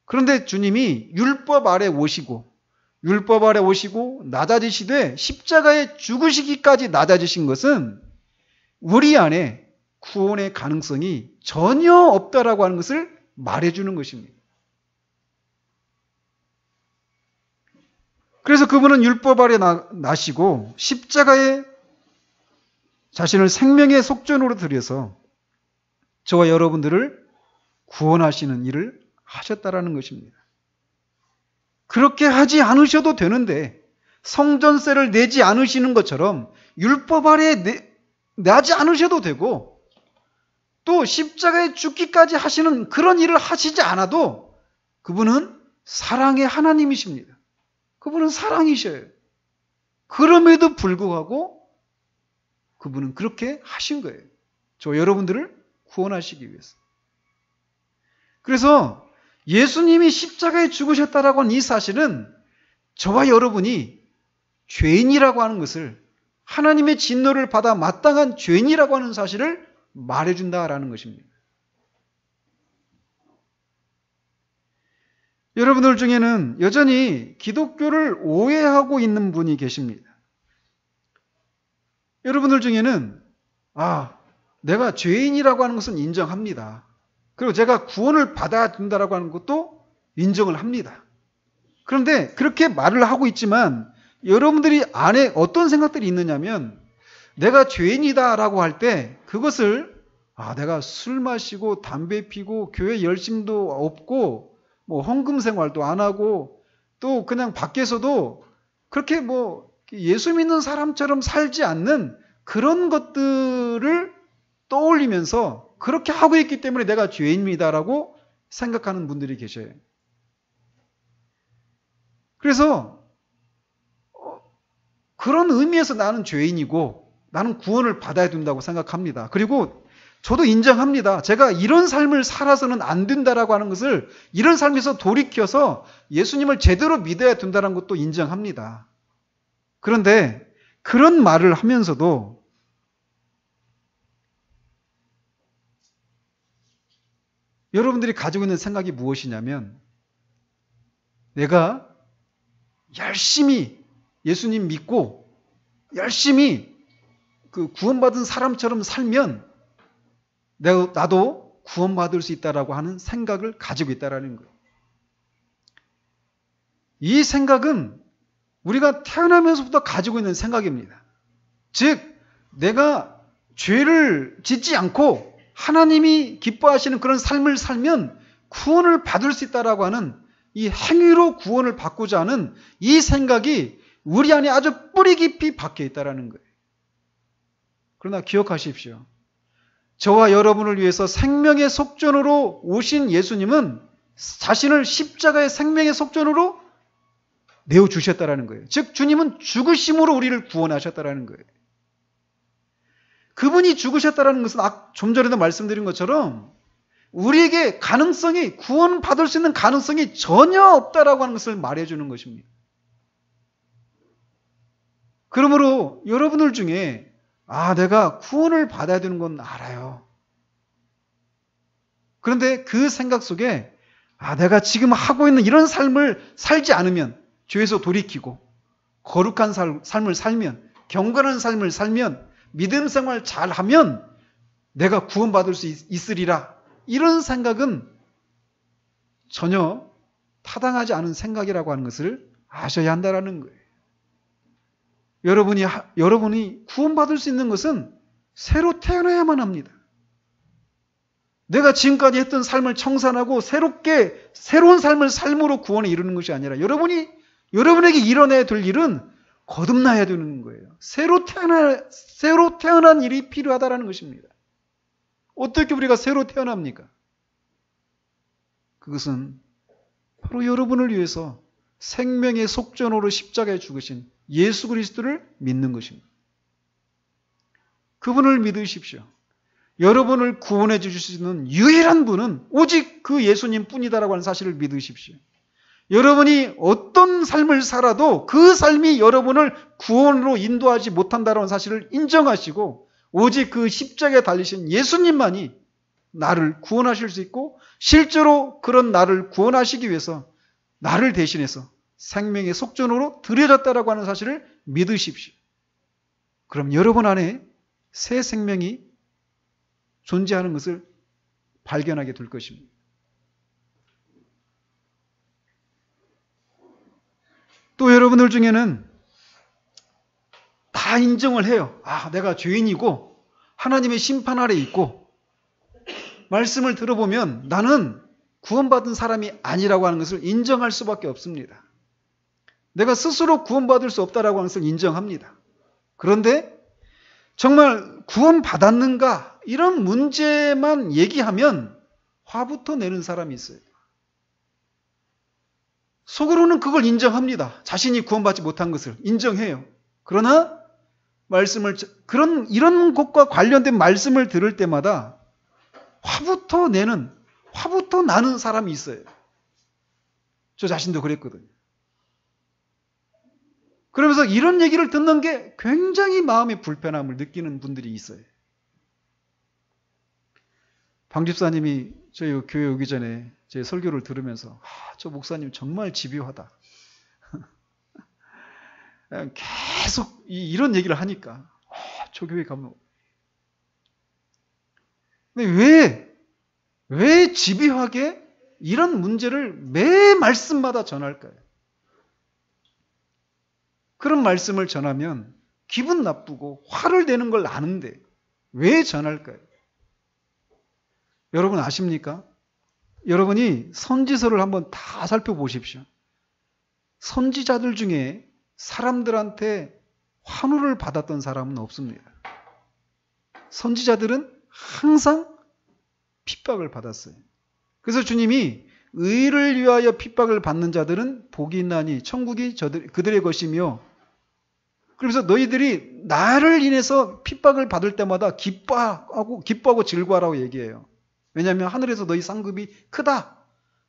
그런데 주님이 율법 아래 오시고 낮아지시되 십자가에 죽으시기까지 낮아지신 것은 우리 안에 구원의 가능성이 전혀 없다라고 하는 것을 말해주는 것입니다. 그래서 그분은 율법 아래 나시고 십자가에 자신을 생명의 속전으로 들여서 저와 여러분들을 구원하시는 일을 하셨다라는 것입니다. 그렇게 하지 않으셔도 되는데 성전세를 내지 않으시는 것처럼 율법 아래 나지 않으셔도 되고 또 십자가에 죽기까지 하시는 그런 일을 하시지 않아도 그분은 사랑의 하나님이십니다. 그분은 사랑이셔요. 그럼에도 불구하고 그분은 그렇게 하신 거예요. 저 여러분들을 구원하시기 위해서. 그래서 예수님이 십자가에 죽으셨다라고 하는 이 사실은 저와 여러분이 죄인이라고 하는 것을, 하나님의 진노를 받아 마땅한 죄인이라고 하는 사실을 말해준다라는 것입니다. 여러분들 중에는 여전히 기독교를 오해하고 있는 분이 계십니다. 여러분들 중에는 내가 죄인이라고 하는 것은 인정합니다. 그리고 제가 구원을 받아야 된다라고 하는 것도 인정을 합니다. 그런데 그렇게 말을 하고 있지만 여러분들이 안에 어떤 생각들이 있느냐면 내가 죄인이다라고 할 때 그것을 내가 술 마시고 담배 피고 교회 열심도 없고 헌금 생활도 안 하고 또 그냥 밖에서도 그렇게 예수 믿는 사람처럼 살지 않는 그런 것들을 떠올리면서 그렇게 하고 있기 때문에 내가 죄인입니다라고 생각하는 분들이 계셔요. 그래서 그런 의미에서 나는 죄인이고 나는 구원을 받아야 된다고 생각합니다. 그리고 저도 인정합니다. 제가 이런 삶을 살아서는 안 된다라고 하는 것을, 이런 삶에서 돌이켜서 예수님을 제대로 믿어야 된다는 것도 인정합니다. 그런데 그런 말을 하면서도 여러분들이 가지고 있는 생각이 무엇이냐면 내가 열심히 예수님 믿고 열심히 그 구원받은 사람처럼 살면 나도 구원받을 수 있다라고 하는 생각을 가지고 있다라는 거예요. 이 생각은 우리가 태어나면서부터 가지고 있는 생각입니다. 즉 내가 죄를 짓지 않고 하나님이 기뻐하시는 그런 삶을 살면 구원을 받을 수 있다라고 하는 이 행위로 구원을 받고자 하는 이 생각이 우리 안에 아주 뿌리 깊이 박혀 있다라는 거예요. 그러나 기억하십시오. 저와 여러분을 위해서 생명의 속전으로 오신 예수님은 자신을 십자가의 생명의 속전으로 내어주셨다라는 거예요. 즉 주님은 죽으심으로 우리를 구원하셨다라는 거예요. 그분이 죽으셨다라는 것은 좀 전에도 말씀드린 것처럼 우리에게 가능성이, 구원받을 수 있는 가능성이 전혀 없다라고 하는 것을 말해주는 것입니다. 그러므로 여러분들 중에 내가 구원을 받아야 되는 건 알아요. 그런데 그 생각 속에 내가 지금 하고 있는 이런 삶을 살지 않으면, 죄에서 돌이키고 거룩한 삶을 살면, 경건한 삶을 살면, 믿음 생활 잘하면 내가 구원받을 수 있으리라, 이런 생각은 전혀 타당하지 않은 생각이라고 하는 것을 아셔야 한다는 거예요. 여러분이 구원받을 수 있는 것은 새로 태어나야만 합니다. 내가 지금까지 했던 삶을 청산하고 새로운 삶을 삶으로 구원에 이루는 것이 아니라 여러분에게 일어나야 될 일은 거듭나야 되는 거예요. 새로 태어난 일이 필요하다는 것입니다. 어떻게 우리가 새로 태어납니까? 그것은 바로 여러분을 위해서 생명의 속전으로 십자가에 죽으신 예수 그리스도를 믿는 것입니다. 그분을 믿으십시오. 여러분을 구원해 주실 수 있는 유일한 분은 오직 그 예수님 뿐이다라고 하는 사실을 믿으십시오. 여러분이 어떤 삶을 살아도 그 삶이 여러분을 구원으로 인도하지 못한다는 사실을 인정하시고 오직 그 십자가에 달리신 예수님만이 나를 구원하실 수 있고 실제로 그런 나를 구원하시기 위해서 나를 대신해서 생명의 속전으로 들여졌다라고 하는 사실을 믿으십시오. 그럼 여러분 안에 새 생명이 존재하는 것을 발견하게 될 것입니다. 또 여러분들 중에는 다 인정을 해요. 아, 내가 죄인이고 하나님의 심판 아래 있고 말씀을 들어보면 나는 구원받은 사람이 아니라고 하는 것을 인정할 수밖에 없습니다. 내가 스스로 구원받을 수 없다라고 하는 것을 인정합니다. 그런데 정말 구원받았는가 이런 문제만 얘기하면 화부터 내는 사람이 있어요. 속으로는 그걸 인정합니다. 자신이 구원받지 못한 것을 인정해요. 그러나 이런 것과 관련된 말씀을 들을 때마다 화부터 나는 사람이 있어요. 저 자신도 그랬거든요. 그러면서 이런 얘기를 듣는 게 굉장히 마음의 불편함을 느끼는 분들이 있어요. 방 집사님이 저희 교회 오기 전에 제 설교를 들으면서 저 목사님 정말 집요하다. 계속 이런 얘기를 하니까 저 교회 가면 근데 왜 집요하게 이런 문제를 매 말씀마다 전할까요? 그런 말씀을 전하면 기분 나쁘고 화를 내는 걸 아는데 왜 전할까요? 여러분 아십니까? 여러분이 선지서를 한번 다 살펴보십시오. 선지자들 중에 사람들한테 환호를 받았던 사람은 없습니다. 선지자들은 항상 핍박을 받았어요. 그래서 주님이 의를 위하여 핍박을 받는 자들은 복이 있나니 천국이 그들의 것이며 그래서 너희들이 나를 인해서 핍박을 받을 때마다 기뻐하고 즐거워하라고 얘기해요. 왜냐하면 하늘에서 너희 상급이 크다.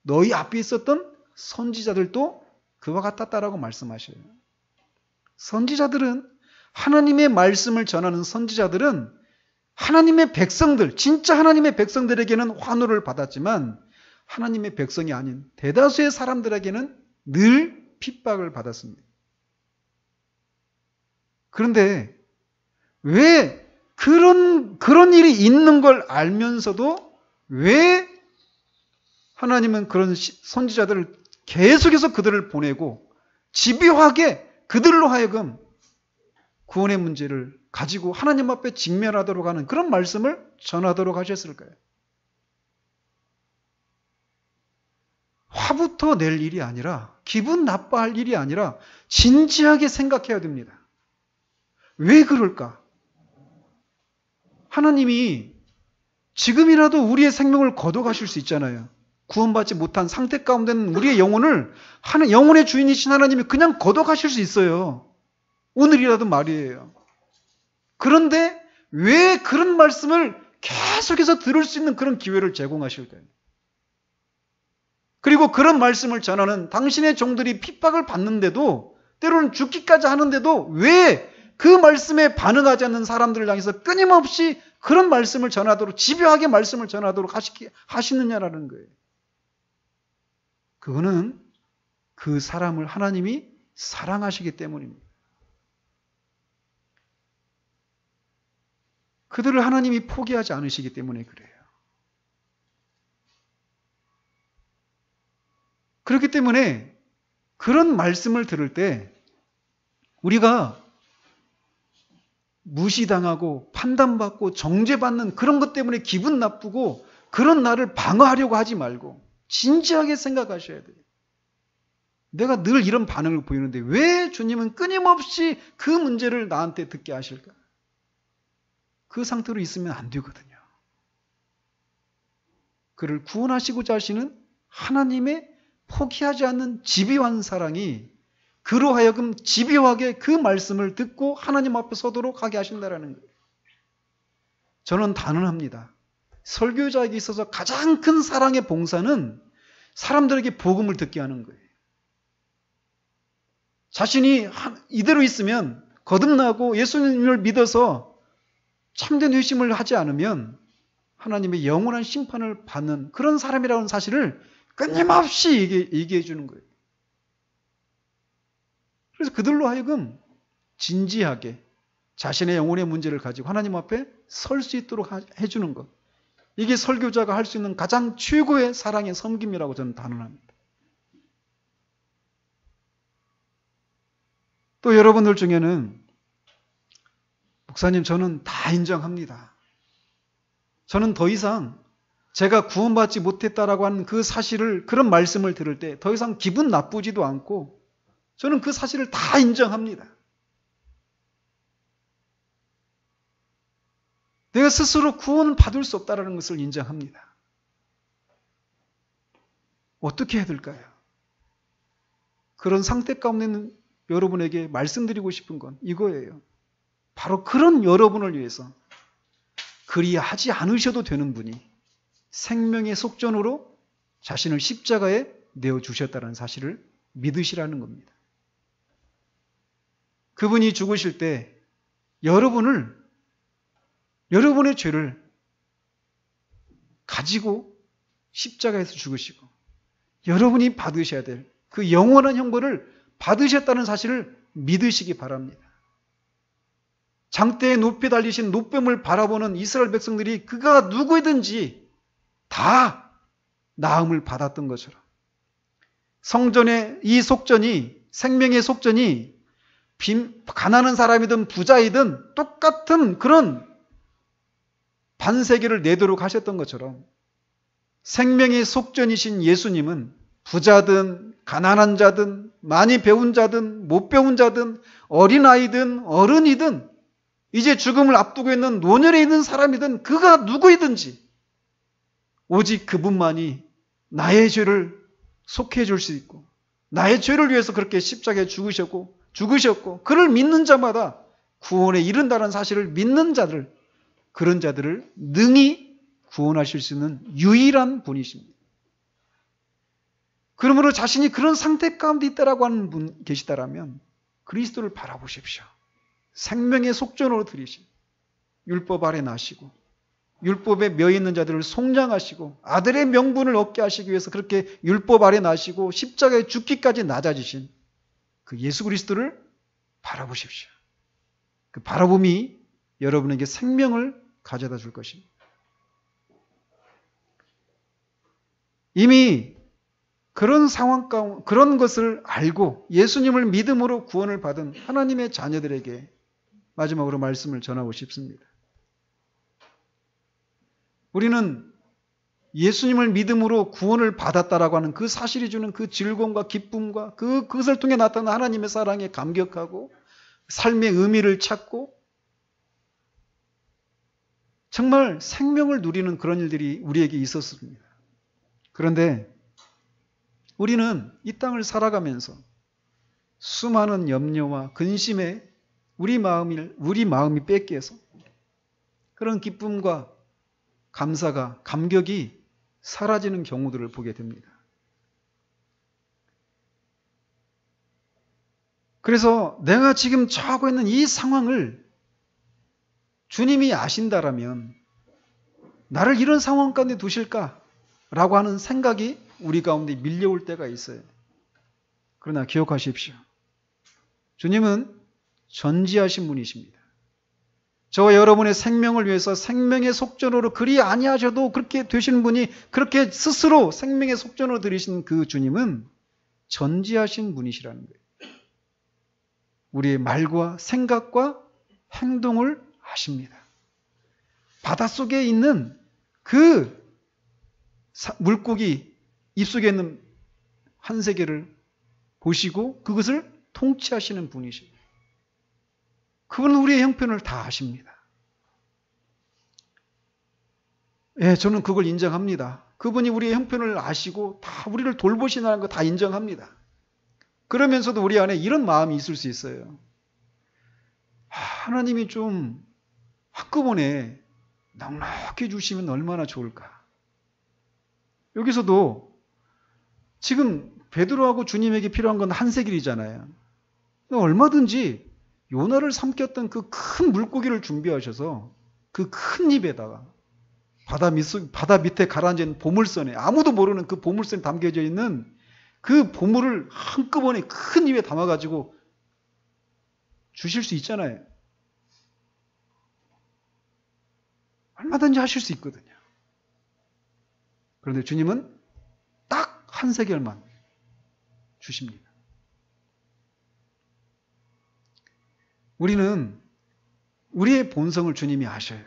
너희 앞에 있었던 선지자들도 그와 같았다라고 말씀하셔요. 선지자들은 하나님의 말씀을 전하는 선지자들은 하나님의 백성들, 진짜 하나님의 백성들에게는 환호를 받았지만 하나님의 백성이 아닌 대다수의 사람들에게는 늘 핍박을 받았습니다. 그런데 왜 그런 일이 있는 걸 알면서도 왜 하나님은 그런 선지자들을 계속해서 그들을 보내고 집요하게 그들로 하여금 구원의 문제를 가지고 하나님 앞에 직면하도록 하는 그런 말씀을 전하도록 하셨을까요? 화부터 낼 일이 아니라 기분 나빠할 일이 아니라 진지하게 생각해야 됩니다. 왜 그럴까? 하나님이 지금이라도 우리의 생명을 거둬가실 수 있잖아요. 구원받지 못한 상태 가운데는 우리의 영혼의 주인이신 하나님이 그냥 거둬가실 수 있어요. 오늘이라도 말이에요. 그런데 왜 그런 말씀을 계속해서 들을 수 있는 그런 기회를 제공하실까요? 그리고 그런 말씀을 전하는 당신의 종들이 핍박을 받는데도 때로는 죽기까지 하는데도 왜 그 말씀에 반응하지 않는 사람들을 향해서 끊임없이 그런 말씀을 전하도록 집요하게 말씀을 전하도록 하시느냐라는 거예요. 그거는 그 사람을 하나님이 사랑하시기 때문입니다. 그들을 하나님이 포기하지 않으시기 때문에 그래요. 그렇기 때문에 그런 말씀을 들을 때 우리가 무시당하고 판단받고 정죄받는 그런 것 때문에 기분 나쁘고 그런 나를 방어하려고 하지 말고 진지하게 생각하셔야 돼요. 내가 늘 이런 반응을 보이는데 왜 주님은 끊임없이 그 문제를 나한테 듣게 하실까? 그 상태로 있으면 안 되거든요. 그를 구원하시고자 하시는 하나님의 포기하지 않는 집요한 사랑이 그로 하여금 집요하게 그 말씀을 듣고 하나님 앞에 서도록 하게 하신다라는 거예요. 저는 단언합니다. 설교자에게 있어서 가장 큰 사랑의 봉사는 사람들에게 복음을 듣게 하는 거예요. 자신이 이대로 있으면 거듭나고 예수님을 믿어서 참된 회심을 하지 않으면 하나님의 영원한 심판을 받는 그런 사람이라는 사실을 끊임없이 얘기해 주는 거예요. 그래서 그들로 하여금 진지하게 자신의 영혼의 문제를 가지고 하나님 앞에 설 수 있도록 해주는 것. 이게 설교자가 할 수 있는 가장 최고의 사랑의 섬김이라고 저는 단언합니다. 또 여러분들 중에는 목사님 저는 다 인정합니다. 저는 더 이상 제가 구원받지 못했다라고 하는 그 사실을 그런 말씀을 들을 때 더 이상 기분 나쁘지도 않고 저는 그 사실을 다 인정합니다. 내가 스스로 구원을 받을 수 없다는 것을 인정합니다. 어떻게 해야 될까요? 그런 상태 가운데 있는 여러분에게 말씀드리고 싶은 건 이거예요. 바로 그런 여러분을 위해서 그리하지 않으셔도 되는 분이 생명의 속전으로 자신을 십자가에 내어주셨다는 사실을 믿으시라는 겁니다. 그분이 죽으실 때 여러분의 죄를 가지고 십자가에서 죽으시고 여러분이 받으셔야 될 그 영원한 형벌을 받으셨다는 사실을 믿으시기 바랍니다. 장대에 높이 달리신 노뱀을 바라보는 이스라엘 백성들이 그가 누구이든지 다 나음을 받았던 것처럼 성전의 이 속전이 생명의 속전이 가난한 사람이든 부자이든 똑같은 그런 반세계를 내도록 하셨던 것처럼 생명의 속전이신 예수님은 부자든 가난한 자든 많이 배운 자든 못 배운 자든 어린아이든 어른이든 이제 죽음을 앞두고 있는 노년에 있는 사람이든 그가 누구이든지 오직 그분만이 나의 죄를 속해 줄 수 있고 나의 죄를 위해서 그렇게 십자가에 죽으셨고 그를 믿는 자마다 구원에 이른다는 사실을 믿는 자들 그런 자들을 능히 구원하실 수 있는 유일한 분이십니다. 그러므로 자신이 그런 상태 가운데 있다라고 하는 분 계시다라면 그리스도를 바라보십시오. 생명의 속전으로 들이신 율법 아래 나시고 율법에 며 있는 자들을 속량하시고 아들의 명분을 얻게 하시기 위해서 그렇게 율법 아래 나시고 십자가에 죽기까지 낮아지신 그 예수 그리스도를 바라보십시오. 그 바라봄이 여러분에게 생명을 가져다 줄 것입니다. 이미 그런 상황 가운데 그런 것을 알고 예수님을 믿음으로 구원을 받은 하나님의 자녀들에게 마지막으로 말씀을 전하고 싶습니다. 우리는 예수님을 믿음으로 구원을 받았다라고 하는 그 사실이 주는 그 즐거움과 기쁨과 그것을 통해 나타난 하나님의 사랑에 감격하고 삶의 의미를 찾고 정말 생명을 누리는 그런 일들이 우리에게 있었습니다. 그런데 우리는 이 땅을 살아가면서 수많은 염려와 근심에 우리 마음이 뺏겨서 그런 기쁨과 감사가 감격이 사라지는 경우들을 보게 됩니다. 그래서 내가 지금 처하고 있는 이 상황을 주님이 아신다라면 나를 이런 상황 가운데 두실까라고 하는 생각이 우리 가운데 밀려올 때가 있어요. 그러나 기억하십시오. 주님은 전지하신 분이십니다. 저와 여러분의 생명을 위해서 생명의 속전으로 그리 아니하셔도 그렇게 되시는 분이 그렇게 스스로 생명의 속전으로 들이신 그 주님은 전지하신 분이시라는 거예요. 우리의 말과 생각과 행동을 아십니다. 바닷속에 있는 그 물고기 입속에 있는 한 세계를 보시고 그것을 통치하시는 분이십니다. 그분은 우리의 형편을 다 아십니다. 예, 저는 그걸 인정합니다. 그분이 우리의 형편을 아시고 다 우리를 돌보시는 거 다 인정합니다. 그러면서도 우리 안에 이런 마음이 있을 수 있어요. 하나님이 좀 한꺼번에 넉넉히 주시면 얼마나 좋을까. 여기서도 지금 베드로하고 주님에게 필요한 건 한 세길이잖아요. 얼마든지 요나를 삼켰던 그 큰 물고기를 준비하셔서 그 큰 입에다가 바다 밑에 가라앉은 보물선에, 아무도 모르는 그 보물선에 담겨져 있는 그 보물을 한꺼번에 큰 입에 담아가지고 주실 수 있잖아요. 얼마든지 하실 수 있거든요. 그런데 주님은 딱 한 세겔만 주십니다. 우리는 우리의 본성을 주님이 아셔요.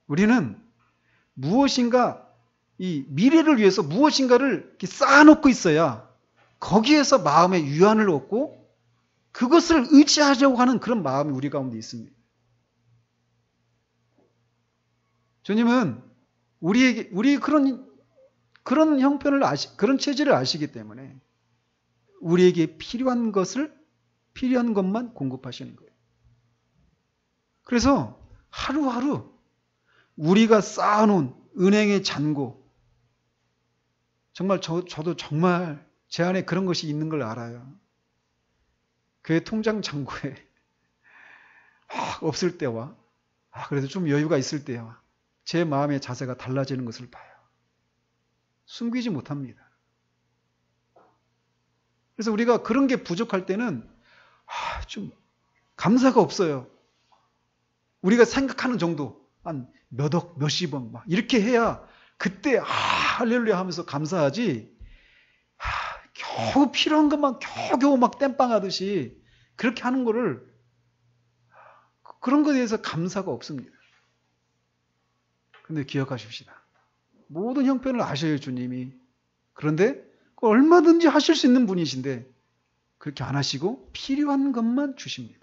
우리는 무엇인가 이 미래를 위해서 무엇인가를 이렇게 쌓아놓고 있어야 거기에서 마음의 유안을 얻고 그것을 의지하려고 하는 그런 마음이 우리 가운데 있습니다. 주님은 우리 그런 형편을 그런 체질을 아시기 때문에 우리에게 필요한 것만 공급하시는 거예요. 그래서 하루하루 우리가 쌓아놓은 은행의 잔고, 정말 저도 정말 제 안에 그런 것이 있는 걸 알아요. 교회 통장 잔고에 없을 때와 그래도 좀 여유가 있을 때와 제 마음의 자세가 달라지는 것을 봐요. 숨기지 못합니다. 그래서 우리가 그런 게 부족할 때는 좀 감사가 없어요. 우리가 생각하는 정도, 한 몇억, 몇십억 막 이렇게 해야 그때 할렐루야 하면서 감사하지, 겨우 필요한 것만 겨우 막 땜빵하듯이 그렇게 하는 거를, 그런 것에 대해서 감사가 없습니다. 근데 기억하십시다. 모든 형편을 아셔요, 주님이. 그런데 얼마든지 하실 수 있는 분이신데 그렇게 안 하시고 필요한 것만 주십니다.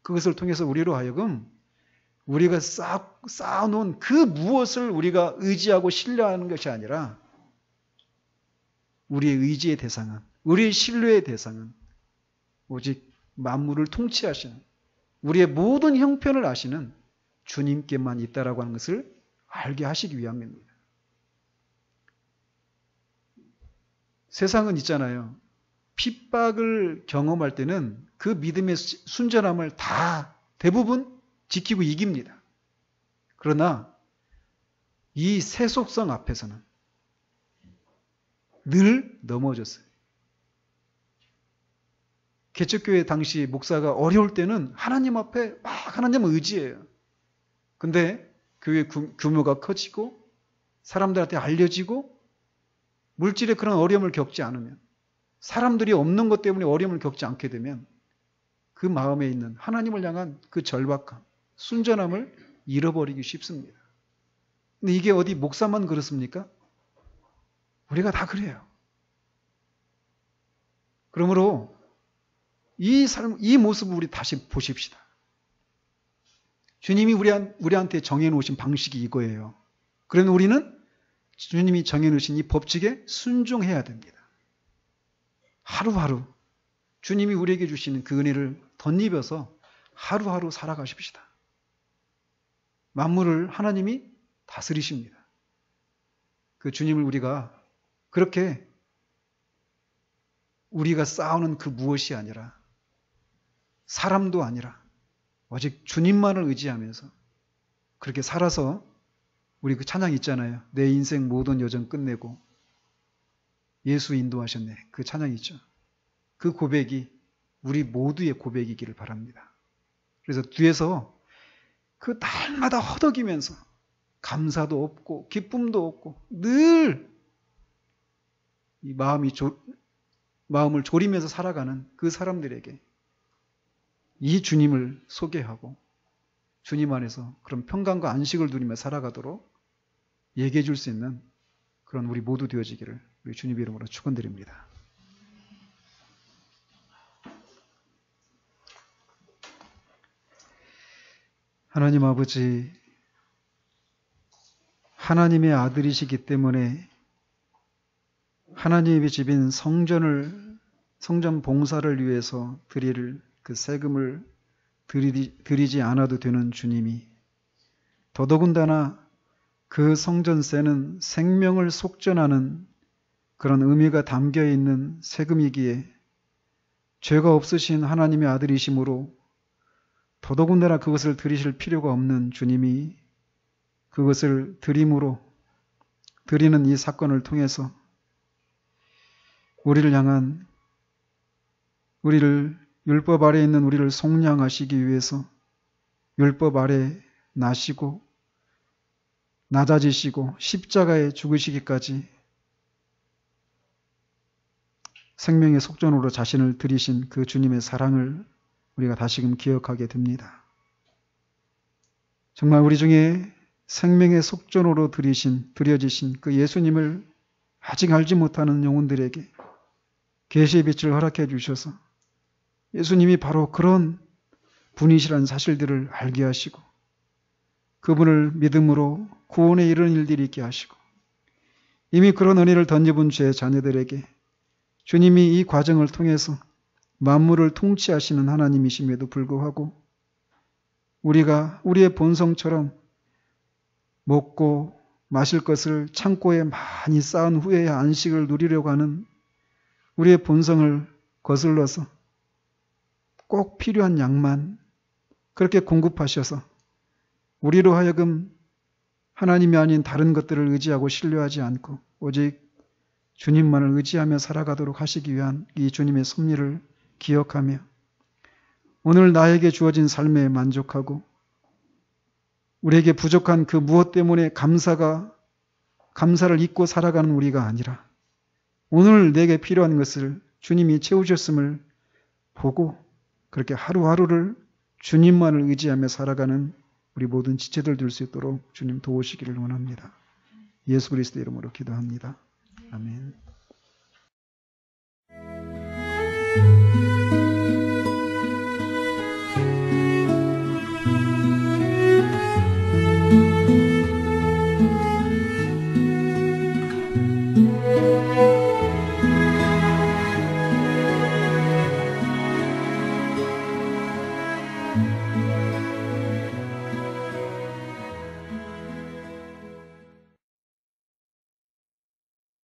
그것을 통해서 우리로 하여금 우리가 쌓아놓은 그 무엇을 우리가 의지하고 신뢰하는 것이 아니라 우리의 의지의 대상은, 우리의 신뢰의 대상은 오직 만물을 통치하시는, 우리의 모든 형편을 아시는 주님께만 있다라고 하는 것을 알게 하시기 위함입니다. 세상은 있잖아요. 핍박을 경험할 때는 그 믿음의 순전함을 다 대부분 지키고 이깁니다. 그러나 이 세속성 앞에서는 늘 넘어졌어요. 개척교회 당시 목사가 어려울 때는 하나님 앞에 막 하나님을 의지해요. 근데 교회 규모가 커지고 사람들한테 알려지고 물질의 그런 어려움을 겪지 않으면, 사람들이 없는 것 때문에 어려움을 겪지 않게 되면 그 마음에 있는 하나님을 향한 그 절박함, 순전함을 잃어버리기 쉽습니다. 근데 이게 어디 목사만 그렇습니까? 우리가 다 그래요. 그러므로 이 모습을 우리 다시 보십시다. 주님이 우리한테 정해놓으신 방식이 이거예요. 그러면 우리는 주님이 정해놓으신 이 법칙에 순종해야 됩니다. 하루하루 주님이 우리에게 주시는 그 은혜를 덧입어서 하루하루 살아가십시다. 만물을 하나님이 다스리십니다. 그 주님을 우리가 그렇게 우리가 싸우는 그 무엇이 아니라, 사람도 아니라 오직 주님만을 의지하면서 그렇게 살아서, 우리 그 찬양 있잖아요. 내 인생 모든 여정 끝내고 예수 인도하셨네. 그 찬양 있죠. 그 고백이 우리 모두의 고백이기를 바랍니다. 그래서 뒤에서 그 날마다 허덕이면서 감사도 없고 기쁨도 없고 늘 이 마음을 졸이면서 살아가는 그 사람들에게 이 주님을 소개하고 주님 안에서 그런 평강과 안식을 누리며 살아가도록 얘기해 줄 수 있는 그런 우리 모두 되어지기를 우리 주님 이름으로 축원드립니다. 하나님 아버지, 하나님의 아들이시기 때문에 하나님의 집인 성전 봉사를 위해서 드릴 그 세금을 드리지 않아도 되는 주님이, 더더군다나 그 성전세는 생명을 속전하는 그런 의미가 담겨 있는 세금이기에 죄가 없으신 하나님의 아들이심으로 더더군다나 그것을 드리실 필요가 없는 주님이 그것을 드리는 이 사건을 통해서 우리를 향한 율법 아래 있는 우리를 속량하시기 위해서 율법 아래 나시고 낮아지시고 십자가에 죽으시기까지 생명의 속전으로 자신을 드리신 그 주님의 사랑을 우리가 다시금 기억하게 됩니다. 정말 우리 중에 생명의 속전으로 드려지신 그 예수님을 아직 알지 못하는 영혼들에게 계시의 빛을 허락해 주셔서 예수님이 바로 그런 분이시라는 사실들을 알게 하시고 그분을 믿음으로 구원에 이르는 일들이 있게 하시고 이미 그런 은혜를 던져본 제 자녀들에게 주님이 이 과정을 통해서 만물을 통치하시는 하나님이심에도 불구하고 우리가 우리의 본성처럼 먹고 마실 것을 창고에 많이 쌓은 후에야 안식을 누리려고 하는 우리의 본성을 거슬러서 꼭 필요한 양만 그렇게 공급하셔서 우리로 하여금 하나님이 아닌 다른 것들을 의지하고 신뢰하지 않고 오직 주님만을 의지하며 살아가도록 하시기 위한 이 주님의 섭리를 기억하며 오늘 나에게 주어진 삶에 만족하고 우리에게 부족한 그 무엇 때문에 감사를 잊고 살아가는 우리가 아니라 오늘 내게 필요한 것을 주님이 채우셨음을 보고 그렇게 하루하루를 주님만을 의지하며 살아가는 우리 모든 지체들 될 수 있도록 주님 도우시기를 원합니다. 예수 그리스도 이름으로 기도합니다. 아멘.